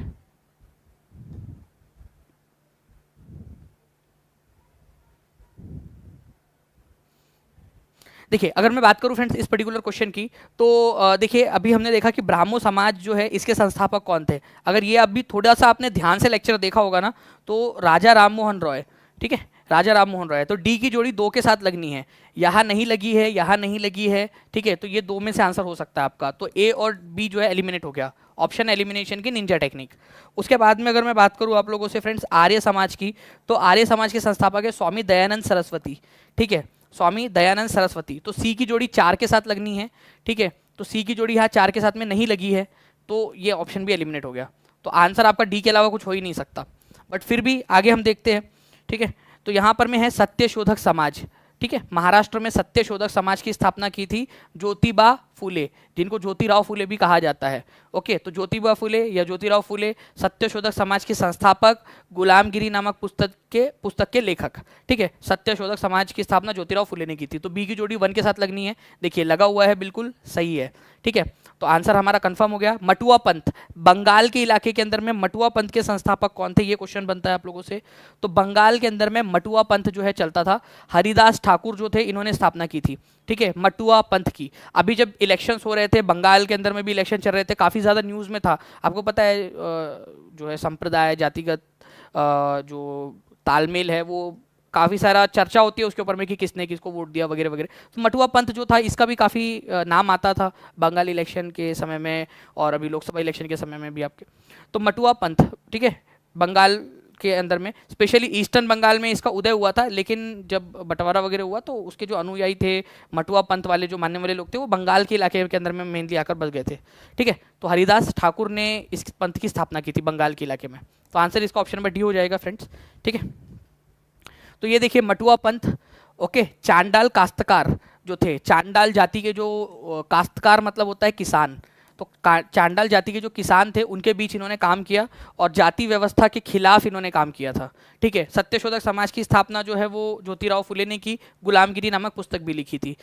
देखिए, अगर मैं बात करूं फ्रेंड्स इस पर्टिकुलर क्वेश्चन की, तो देखिए अभी हमने देखा कि ब्राह्मो समाज जो है इसके संस्थापक कौन थे। अगर ये अभी थोड़ा सा आपने ध्यान से लेक्चर देखा होगा ना, तो राजा राममोहन रॉय, ठीक है, राजा राममोहन रॉय। तो डी की जोड़ी 2 के साथ लगनी है, यहाँ नहीं लगी है, यहाँ नहीं लगी है, ठीक है। तो ये 2 में से आंसर हो सकता है आपका। तो ए और बी जो है एलिमिनेट हो गया, ऑप्शन एलिमिनेशन की निंजा टेक्निक। उसके बाद में अगर मैं बात करूँ आप लोगों से फ्रेंड्स आर्य समाज की, तो आर्य समाज के संस्थापक है स्वामी दयानंद सरस्वती, ठीक है, स्वामी दयानंद सरस्वती। तो सी की जोड़ी 4 के साथ लगनी है, ठीक है। तो सी की जोड़ी यहाँ 4 के साथ में नहीं लगी है, तो ये ऑप्शन भी एलिमिनेट हो गया। तो आंसर आपका डी के अलावा कुछ हो ही नहीं सकता। बट फिर भी आगे हम देखते हैं, ठीक है। तो यहाँ पर में है सत्यशोधक समाज, ठीक है। महाराष्ट्र में सत्यशोधक समाज की स्थापना की थी ज्योतिबा फुले, जिनको ज्योतिराव फुले भी कहा जाता है, ओके। तो ज्योतिबा फुले या ज्योतिराव फुले सत्यशोधक समाज के संस्थापक, गुलामगिरी नामक पुस्तक के लेखक, ठीक है। सत्यशोधक समाज की स्थापना ज्योतिराव फुले ने की थी। तो बी की जोड़ी 1 के साथ लगनी है, देखिए लगा हुआ है, बिल्कुल सही है, ठीक है, तो आंसर हमारा कंफर्म हो गया। मटुआ पंथ, बंगाल के इलाके के अंदर में मटुआ पंथ के संस्थापक कौन थे, ये क्वेश्चन बनता है आप लोगों से। तो बंगाल के अंदर में मटुआ पंथ जो है चलता था, हरिदास ठाकुर जो थे इन्होंने स्थापना की थी, ठीक है, मटुआ पंथ की। अभी जब इलेक्शंस हो रहे थे, बंगाल के अंदर में भी इलेक्शन चल रहे थे, काफ़ी ज़्यादा न्यूज़ में था, आपको पता है जो है संप्रदाय जातिगत जो तालमेल है वो काफ़ी सारा चर्चा होती है उसके ऊपर में कि किसने किसको वोट दिया वगैरह वगैरह। तो मटुआ पंथ जो था इसका भी काफ़ी नाम आता था बंगाल इलेक्शन के समय में और अभी लोकसभा इलेक्शन के समय में भी आपके। तो मटुआ पंथ, ठीक है, बंगाल के अंदर में स्पेशली ईस्टर्न बंगाल में इसका उदय हुआ था, लेकिन जब बंटवारा वगैरह हुआ तो उसके जो अनुयायी थे मटुआ पंथ वाले जो मानने वाले लोग थे वो बंगाल के इलाके के अंदर में मेनली आकर बस गए थे, ठीक है। तो हरिदास ठाकुर ने इस पंथ की स्थापना की थी बंगाल के इलाके में। तो आंसर इसका ऑप्शन नंबर डी हो जाएगा फ्रेंड्स, ठीक है। तो ये देखिए मटुआ पंथ, ओके। चांडाल काश्तकार जो थे, चांडाल जाति के जो काश्तकार मतलब होता है किसान, तो चांडाल जाति के जो किसान थे उनके बीच इन्होंने काम किया और जाति व्यवस्था के खिलाफ इन्होंने काम किया था, ठीक है। सत्यशोधक समाज की स्थापना जो है वो ज्योतिराव फुले ने की, गुलामगिरी नामक पुस्तक भी लिखी थी।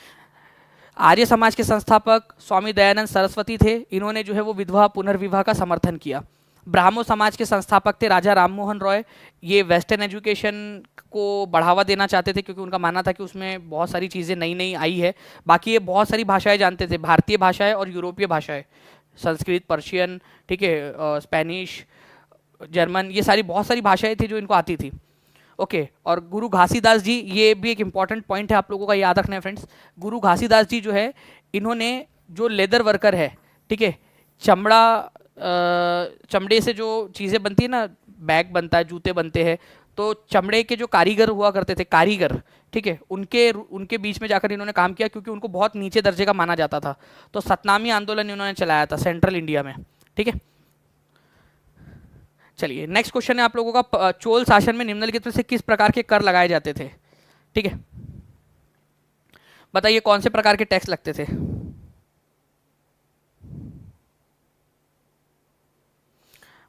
आर्य समाज के संस्थापक स्वामी दयानंद सरस्वती थे, इन्होंने जो है वो विधवा पुनर्विवाह का समर्थन किया। ब्राह्मो समाज के संस्थापक थे राजा राममोहन रॉय, ये वेस्टर्न एजुकेशन को बढ़ावा देना चाहते थे क्योंकि उनका मानना था कि उसमें बहुत सारी चीज़ें नई नई आई है। बाकी ये बहुत सारी भाषाएं जानते थे, भारतीय भाषाएं और यूरोपीय भाषाएं, संस्कृत, पर्शियन, ठीक है, स्पेनिश, जर्मन, ये सारी बहुत सारी भाषाएं थी जो इनको आती थी, ओके। और गुरु घासीदास जी, ये भी एक इंपॉर्टेंट पॉइंट है आप लोगों का याद रखना है फ्रेंड्स। गुरु घासीदास जी जो है इन्होंने जो लेदर वर्कर है, ठीक है, चमड़े से जो चीज़ें बनती है ना, बैग बनता है, जूते बनते हैं, तो चमड़े के जो कारीगर हुआ करते थे, कारीगर, ठीक है, उनके बीच में जाकर इन्होंने काम किया क्योंकि उनको बहुत नीचे दर्जे का माना जाता था। तो सतनामी आंदोलन इन्होंने चलाया था सेंट्रल इंडिया में, ठीक है। चलिए नेक्स्ट क्वेश्चन है आप लोगों का, चोल शासन में निम्नलिखित में से किस प्रकार के कर लगाए जाते थे, ठीक है, बताइए कौन से प्रकार के टैक्स लगते थे।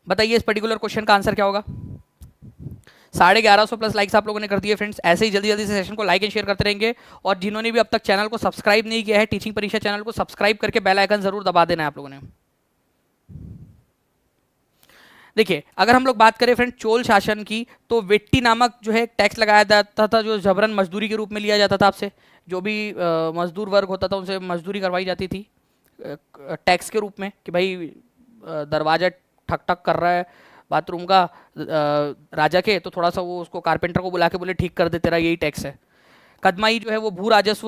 बताइए इस पर्टिकुलर क्वेश्चन का आंसर क्या होगा। 1150 प्लस लाइक्स आप लोगों ने कर दिए फ्रेंड्स। ऐसे ही जल्दी जल्दी से सेशन को लाइक एंड शेयर करते रहेंगे और जिन्होंने भी अब तक चैनल को सब्सक्राइब नहीं किया है, टीचिंग परीक्षा चैनल को सब्सक्राइब करके बेल आइकन जरूर दबा देना है आप लोगों ने। देखिए अगर हम लोग बात करें फ्रेंड चोल शासन की, तो वेट्टी नामक जो है टैक्स लगाया जाता था जो जबरन मजदूरी के रूप में लिया जाता था आपसे। जो भी मजदूर वर्ग होता था उनसे मजदूरी करवाई जाती थी टैक्स के रूप में कि भाई दरवाजा ठक ठक कर रहा है बाथरूम का राजा के, तो थोड़ा सा वो उसको कारपेंटर को बुला के बोले ठीक कर दे, तेरा यही टैक्स है। कदमाई जो है वो भू राजस्व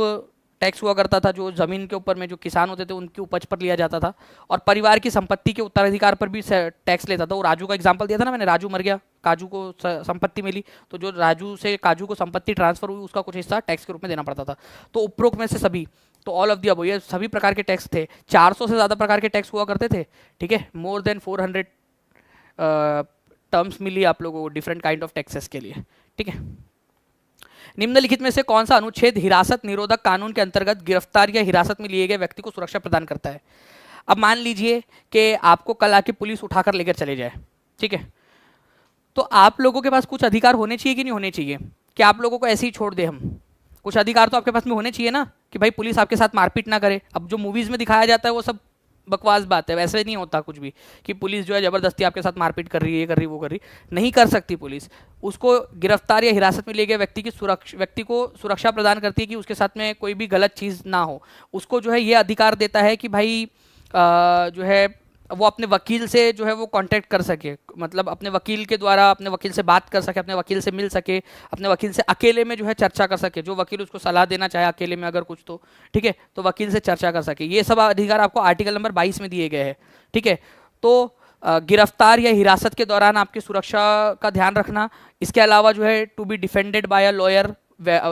टैक्स हुआ करता था, जो जमीन के ऊपर में जो किसान होते थे उनकी उपज पर लिया जाता था। और परिवार की संपत्ति के उत्तराधिकार पर भी टैक्स लेता था। वो राजू का एग्जांपल दिया था ना मैंने, राजू मर गया, काजू को संपत्ति मिली, तो जो राजू से काजू को संपत्ति ट्रांसफर हुई उसका कुछ हिस्सा टैक्स के रूप में देना पड़ता था। तो उपरोक्त में से सभी, तो ऑल ऑफ दी अबव, ये सभी प्रकार के टैक्स थे। 400 से ज़्यादा प्रकार के टैक्स हुआ करते थे, ठीक है। मोर देन 400 टर्म्स मिली आप लोगों को डिफरेंट काइंड ऑफ टैक्सेस के लिए, ठीक है। निम्नलिखित में से कौन सा अनुच्छेद हिरासत निरोधक कानून के अंतर्गत गिरफ्तार या हिरासत में लिए गए व्यक्ति को सुरक्षा प्रदान करता है। अब मान लीजिए कि आपको कल आके पुलिस उठाकर लेकर चले जाए, ठीक है, तो आप लोगों के पास कुछ अधिकार होने चाहिए कि नहीं होने चाहिए कि आप लोगों को ऐसे ही छोड़ दे हम। कुछ अधिकार तो आपके पास में होने चाहिए ना कि भाई पुलिस आपके साथ मारपीट ना करे। अब जो मूवीज़ में दिखाया जाता है वो सब बकवास बात है, वैसे नहीं होता कुछ भी कि पुलिस जो है ज़बरदस्ती आपके साथ मारपीट कर रही है, ये कर रही वो कर रही, नहीं कर सकती पुलिस। उसको गिरफ्तार या हिरासत में लिए गए व्यक्ति को सुरक्षा प्रदान करती है कि उसके साथ में कोई भी गलत चीज़ ना हो। उसको जो है ये अधिकार देता है कि भाई जो है वो अपने वकील से जो है वो कांटेक्ट कर सके, मतलब अपने वकील के द्वारा अपने वकील से बात कर सके, अपने वकील से मिल सके, अपने वकील से अकेले में जो है चर्चा कर सके, जो वकील उसको सलाह देना चाहे अकेले में अगर कुछ तो, ठीक है, तो वकील से चर्चा कर सके। ये सब अधिकार आपको आर्टिकल नंबर 22 में दिए गए हैं, ठीक है। तो गिरफ्तार या हिरासत के दौरान आपकी सुरक्षा का ध्यान रखना, इसके अलावा जो है to be defended by a lawyer,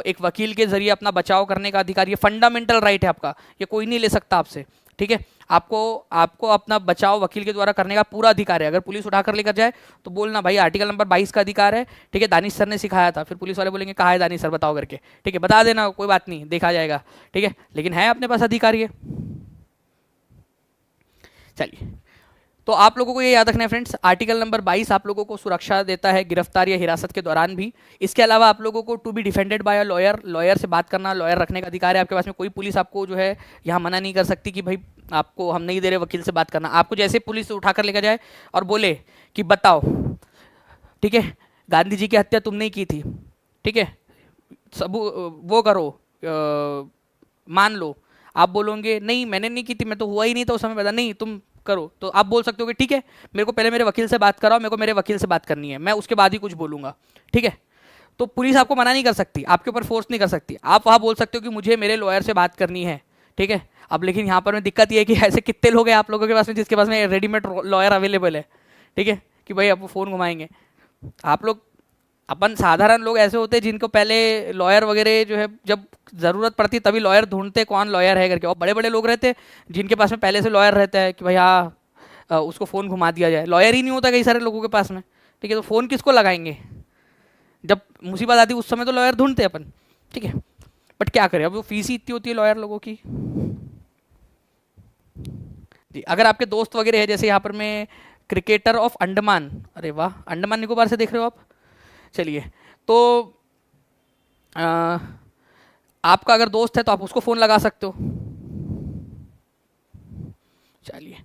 एक वकील के जरिए अपना बचाव करने का अधिकार, ये फंडामेंटल राइट है आपका, ये कोई नहीं ले सकता आपसे, ठीक है। आपको अपना बचाव वकील के द्वारा करने का पूरा अधिकार है। अगर पुलिस उठाकर लेकर जाए तो बोलना भाई आर्टिकल नंबर 22 का अधिकार है, ठीक है, दानिश सर ने सिखाया था। फिर पुलिस वाले बोलेंगे कहाँ है दानिश सर बताओ करके, ठीक है, बता देना, कोई बात नहीं, देखा जाएगा, ठीक है, लेकिन है अपने पास अधिकार ये। चलिए तो आप लोगों को ये याद रखना है फ्रेंड्स, आर्टिकल नंबर 22 आप लोगों को सुरक्षा देता है गिरफ्तार या हिरासत के दौरान भी। इसके अलावा आप लोगों को to be defended by a lawyer, lawyer से बात करना, लॉयर रखने का अधिकार है आपके पास में। कोई पुलिस आपको जो है यहाँ मना नहीं कर सकती कि भाई आपको हम नहीं दे रहे वकील से बात करना। आपको जैसे पुलिस उठाकर लेकर जाए और बोले कि बताओ, ठीक है, गांधी जी की हत्या तुमने ही की थी, ठीक है, सब वो करो, मान लो, आप बोलोगे नहीं मैंने नहीं की थी, मैं तो हुआ ही नहीं था उस समय, पता नहीं, तुम करो, तो आप बोल सकते हो कि ठीक है, मेरे को पहले मेरे वकील से बात कराओ, मेरे को मेरे वकील से बात करनी है, मैं उसके बाद ही कुछ बोलूंगा, ठीक है। तो पुलिस आपको मना नहीं कर सकती, आपके ऊपर फोर्स नहीं कर सकती। आप वहाँ बोल सकते हो कि मुझे मेरे लॉयर से बात करनी है, ठीक है। अब लेकिन यहाँ पर में दिक्कत ये है कि ऐसे कितने लोग हैं आप लोगों के पास में जिसके पास में रेडीमेड लॉयर अवेलेबल है, ठीक है, कि भाई आपको फ़ोन घुमाएंगे। आप लोग, अपन साधारण लोग ऐसे होते हैं जिनको पहले लॉयर वगैरह जो है जब ज़रूरत पड़ती तभी लॉयर ढूंढते कौन लॉयर है करके, और बड़े बड़े लोग रहते हैं जिनके पास में पहले से लॉयर रहता है कि भाई हाँ उसको फ़ोन घुमा दिया जाए। लॉयर ही नहीं होता कई सारे लोगों के पास में, ठीक है, तो फ़ोन किसको लगाएंगे जब मुसीबत आती है, उस समय तो लॉयर ढूंढते हैं अपन, ठीक है। बट क्या करें, अब वो फीस ही इतनी होती है लॉयर लोगों की जी। अगर आपके दोस्त वगैरह है, जैसे यहाँ पर मैं क्रिकेटर ऑफ अंडमान, अरे वाह, अंडमान निकोबार से देख रहे हो आप, चलिए, तो आ, आपका अगर दोस्त है तो आप उसको फ़ोन लगा सकते हो, चलिए।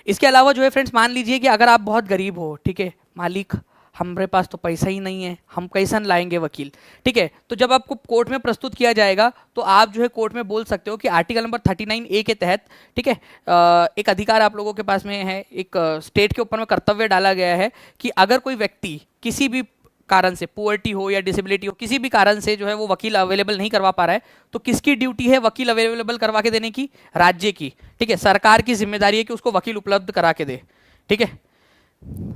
इसके अलावा जो है फ्रेंड्स, मान लीजिए कि अगर आप बहुत गरीब हो, ठीक है, मालिक हमारे पास तो पैसा ही नहीं है, हम कैसे लाएंगे वकील, ठीक है, तो जब आपको कोर्ट में प्रस्तुत किया जाएगा तो आप जो है कोर्ट में बोल सकते हो कि आर्टिकल नंबर 39A के तहत, ठीक है, एक अधिकार आप लोगों के पास में है, एक स्टेट के ऊपर में कर्तव्य डाला गया है कि अगर कोई व्यक्ति किसी भी कारण से, पुअर्टी हो या डिसेबिलिटी हो, किसी भी कारण से जो है वो वकील अवेलेबल नहीं करवा पा रहा है, तो किसकी ड्यूटी है वकील अवेलेबल करवा के देने की? राज्य की, ठीक है, सरकार की जिम्मेदारी है कि उसको वकील उपलब्ध करा के दे, ठीक है,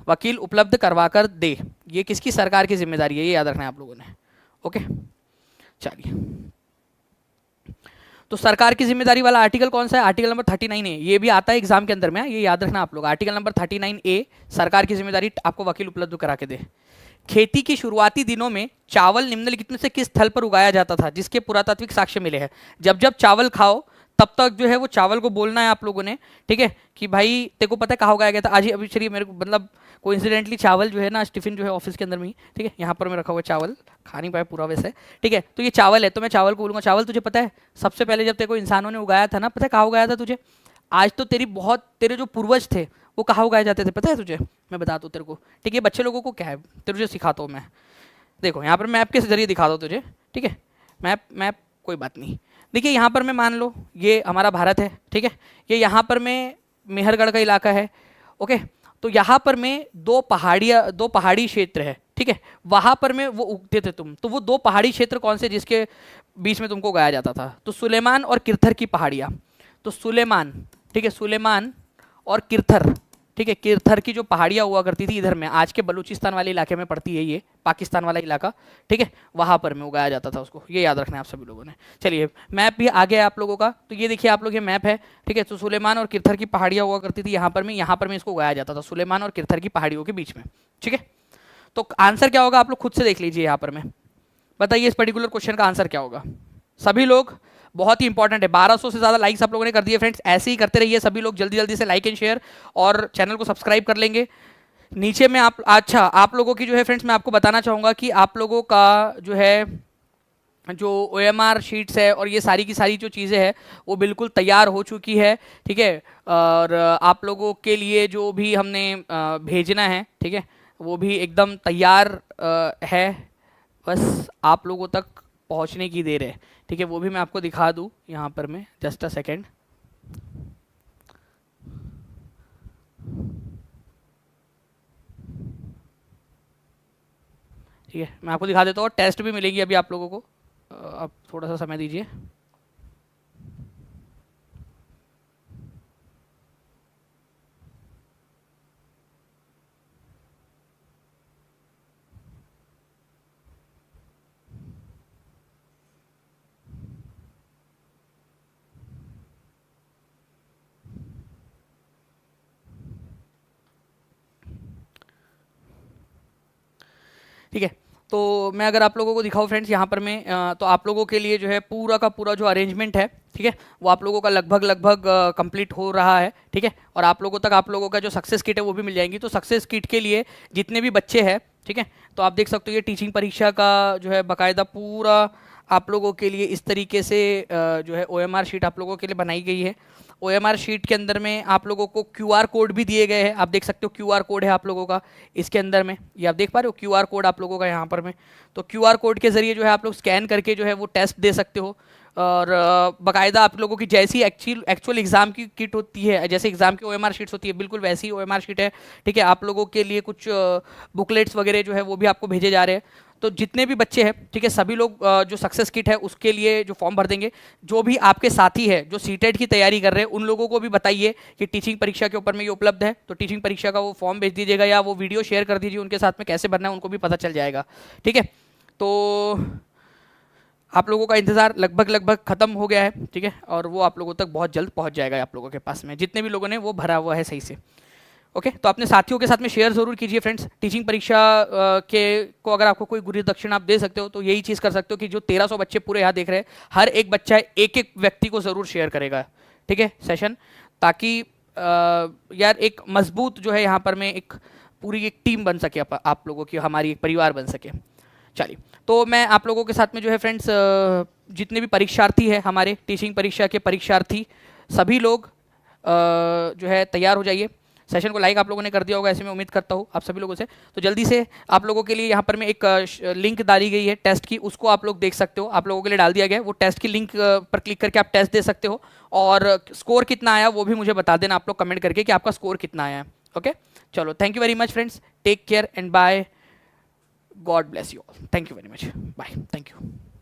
वकील उपलब्ध करवा कर दे, ये किसकी? सरकार की जिम्मेदारी है, ये याद रखना है आप लोगों ने, ओके। चलिए, तो सरकार की जिम्मेदारी वाला आर्टिकल कौन सा है? आर्टिकल नंबर 39A, ये भी आता है एग्जाम के अंदर में, ये याद रखना आप लोग, आर्टिकल नंबर 39A, सरकार की जिम्मेदारी आपको वकील उपलब्ध करा के दे। खेती की शुरुआती दिनों में चावल निम्नलिखित में से किस स्थल पर उगाया जाता था जिसके पुरातात्विक साक्ष्य मिले हैं? जब जब चावल खाओ तब तक जो है वो चावल को बोलना है आप लोगों ने, ठीक है, कि भाई तेरे को पता है कहाँ उगाया गया था? आज ही अभी चलिए, मेरे को मतलब कोइंसिडेंटली चावल जो है ना, टिफिन जो है ऑफिस के अंदर में ही, ठीक है, यहाँ पर मैं रखा हुआ चावल, खा नहीं पाया पूरा वैसे, ठीक है, तो ये चावल है, तो मैं चावल को बोलूँगा चावल। तुझे पता है सबसे पहले जब तेरे को इंसानों ने उगाया था ना, पता है कहाँ उगाया था तुझे? आज तो तेरे जो पूर्वज थे वो कहाँ उगाए जाते थे पता है तुझे? मैं बताता हूँ तेरे को, ठीक है, बच्चे लोगों को क्या है, तुझे सिखाता हूँ मैं। देखो यहाँ पर मैप के जरिए दिखाता हूँ तुझे, ठीक है, मैप मैप कोई बात नहीं। देखिए यहाँ पर मैं, मान लो ये हमारा भारत है, ठीक है, ये यहाँ पर मैं मेहरगढ़ का इलाका है, ओके, तो यहाँ पर में दो पहाड़ी क्षेत्र है, ठीक है, वहाँ पर में वो उगते थे तुम, तो वो दो पहाड़ी क्षेत्र कौन से जिसके बीच में तुमको उगाया जाता था? तो सुलेमान और किरथर की पहाड़ियाँ। तो सुलेमान, ठीक है, सुलेमान और किरथर, ठीक है, किरथर की जो पहाड़ियाँ हुआ करती थी इधर में, आज के बलूचिस्तान वाले इलाके में पड़ती है, ये पाकिस्तान वाला इलाका, ठीक है, वहाँ पर में उगाया जाता था उसको, ये याद रखना है आप सभी लोगों ने। चलिए, मैप भी आ गया आप लोगों का, तो ये देखिए आप लोग, ये मैप है, ठीक है, तो सुलेमान और किरथर की पहाड़ियाँ हुआ करती थी यहाँ पर में इसको उगाया जाता था, सुलेमान और किरथर की पहाड़ियों के बीच में, ठीक है। तो आंसर क्या होगा आप लोग खुद से देख लीजिए, यहाँ पर में बताइए इस पर्टिकुलर क्वेश्चन का आंसर क्या होगा सभी लोग? बहुत ही इंपॉर्टेंट है, 1200 से ज़्यादा लाइक्स आप लोगों ने कर दिए फ्रेंड्स, ऐसे ही करते रहिए सभी लोग, जल्दी जल्दी से लाइक एंड शेयर, और चैनल को सब्सक्राइब कर लेंगे। नीचे में आप, अच्छा, आप लोगों की जो है फ्रेंड्स, मैं आपको बताना चाहूँगा कि आप लोगों का जो है जो OMR शीट्स है और ये सारी की सारी जो चीज़ें हैं वो बिल्कुल तैयार हो चुकी है, ठीक है, और आप लोगों के लिए जो भी हमने भेजना है, ठीक है, वो भी एकदम तैयार है, बस आप लोगों तक पहुंचने की देर है, ठीक है, वो भी मैं आपको दिखा दूं यहाँ पर, मैं जस्ट अ सेकेंड, ठीक है, मैं आपको दिखा देता हूँ, टेस्ट भी मिलेगी अभी आप लोगों को, आप थोड़ा सा समय दीजिए। ठीक है, तो मैं अगर आप लोगों को दिखाऊं फ्रेंड्स यहाँ पर मैं तो आप लोगों के लिए जो है पूरा का पूरा जो अरेंजमेंट है, ठीक है, वो आप लोगों का लगभग कंप्लीट हो रहा है, ठीक है। और आप लोगों तक आप लोगों का जो सक्सेस किट है वो भी मिल जाएंगी। तो सक्सेस किट के लिए जितने भी बच्चे हैं, ठीक है, तो आप देख सकते हो ये टीचिंग परीक्षा का जो है बाकायदा पूरा आप लोगों के लिए इस तरीके से जो है OMR शीट आप लोगों के लिए बनाई गई है। OMR शीट के अंदर में आप लोगों को QR कोड भी दिए गए हैं। आप देख सकते हो QR कोड है आप लोगों का इसके अंदर में, ये आप देख पा रहे हो QR कोड आप लोगों का यहाँ पर में। तो QR कोड के जरिए जो है आप लोग स्कैन करके जो है वो टेस्ट दे सकते हो। और बाकायदा आप लोगों की जैसी एक्चुअल एग्जाम की किट होती है, जैसे एग्जाम की OMR शीट्स होती है, बिल्कुल वैसी OMR शीट है, ठीक है। आप लोगों के लिए कुछ बुकलेट्स वगैरह जो है वो भी आपको भेजे जा रहे हैं। तो जितने भी बच्चे हैं, ठीक है, सभी लोग जो सक्सेस किट है उसके लिए जो फॉर्म भर देंगे, जो भी आपके साथी है जो सीटेट की तैयारी कर रहे हैं उन लोगों को भी बताइए कि टीचिंग परीक्षा के ऊपर में ये उपलब्ध है। तो टीचिंग परीक्षा का वो फॉर्म भेज दीजिएगा या वो वीडियो शेयर कर दीजिए उनके साथ में, कैसे भरना है उनको भी पता चल जाएगा, ठीक है। तो आप लोगों का इंतज़ार लगभग खत्म हो गया है, ठीक है, और वो आप लोगों तक बहुत जल्द पहुंच जाएगा आप लोगों के पास में, जितने भी लोगों ने वो भरा हुआ है सही से। ओके, तो अपने साथियों के साथ में शेयर जरूर कीजिए फ्रेंड्स। टीचिंग परीक्षा के को अगर आपको कोई गुरु दक्षिणा आप दे सकते हो तो यही चीज़ कर सकते हो कि जो 1300 बच्चे पूरे यहाँ देख रहे हैं, हर एक बच्चा एक एक व्यक्ति को ज़रूर शेयर करेगा, ठीक है, सेशन, ताकि यार एक मजबूत जो है यहाँ पर में एक पूरी एक टीम बन सके, आप लोगों की, हमारी एक परिवार बन सके। चलिए, तो मैं आप लोगों के साथ में जो है फ्रेंड्स जितने भी परीक्षार्थी हैं, हमारे टीचिंग परीक्षा के परीक्षार्थी सभी लोग जो है तैयार हो जाइए। सेशन को लाइक आप लोगों ने कर दिया होगा, ऐसे मैं उम्मीद करता हूँ आप सभी लोगों से। तो जल्दी से आप लोगों के लिए यहाँ पर मैं एक लिंक डाली गई है टेस्ट की, उसको आप लोग देख सकते हो, आप लोगों के लिए डाल दिया गया है। वो टेस्ट की लिंक पर क्लिक करके आप टेस्ट दे सकते हो, और स्कोर कितना आया वो भी मुझे बता देना आप लोग कमेंट करके कि आपका स्कोर कितना आया है। ओके, चलो, thank you very much friends, take care and bye, God bless you all, thank you very much, bye, thank you.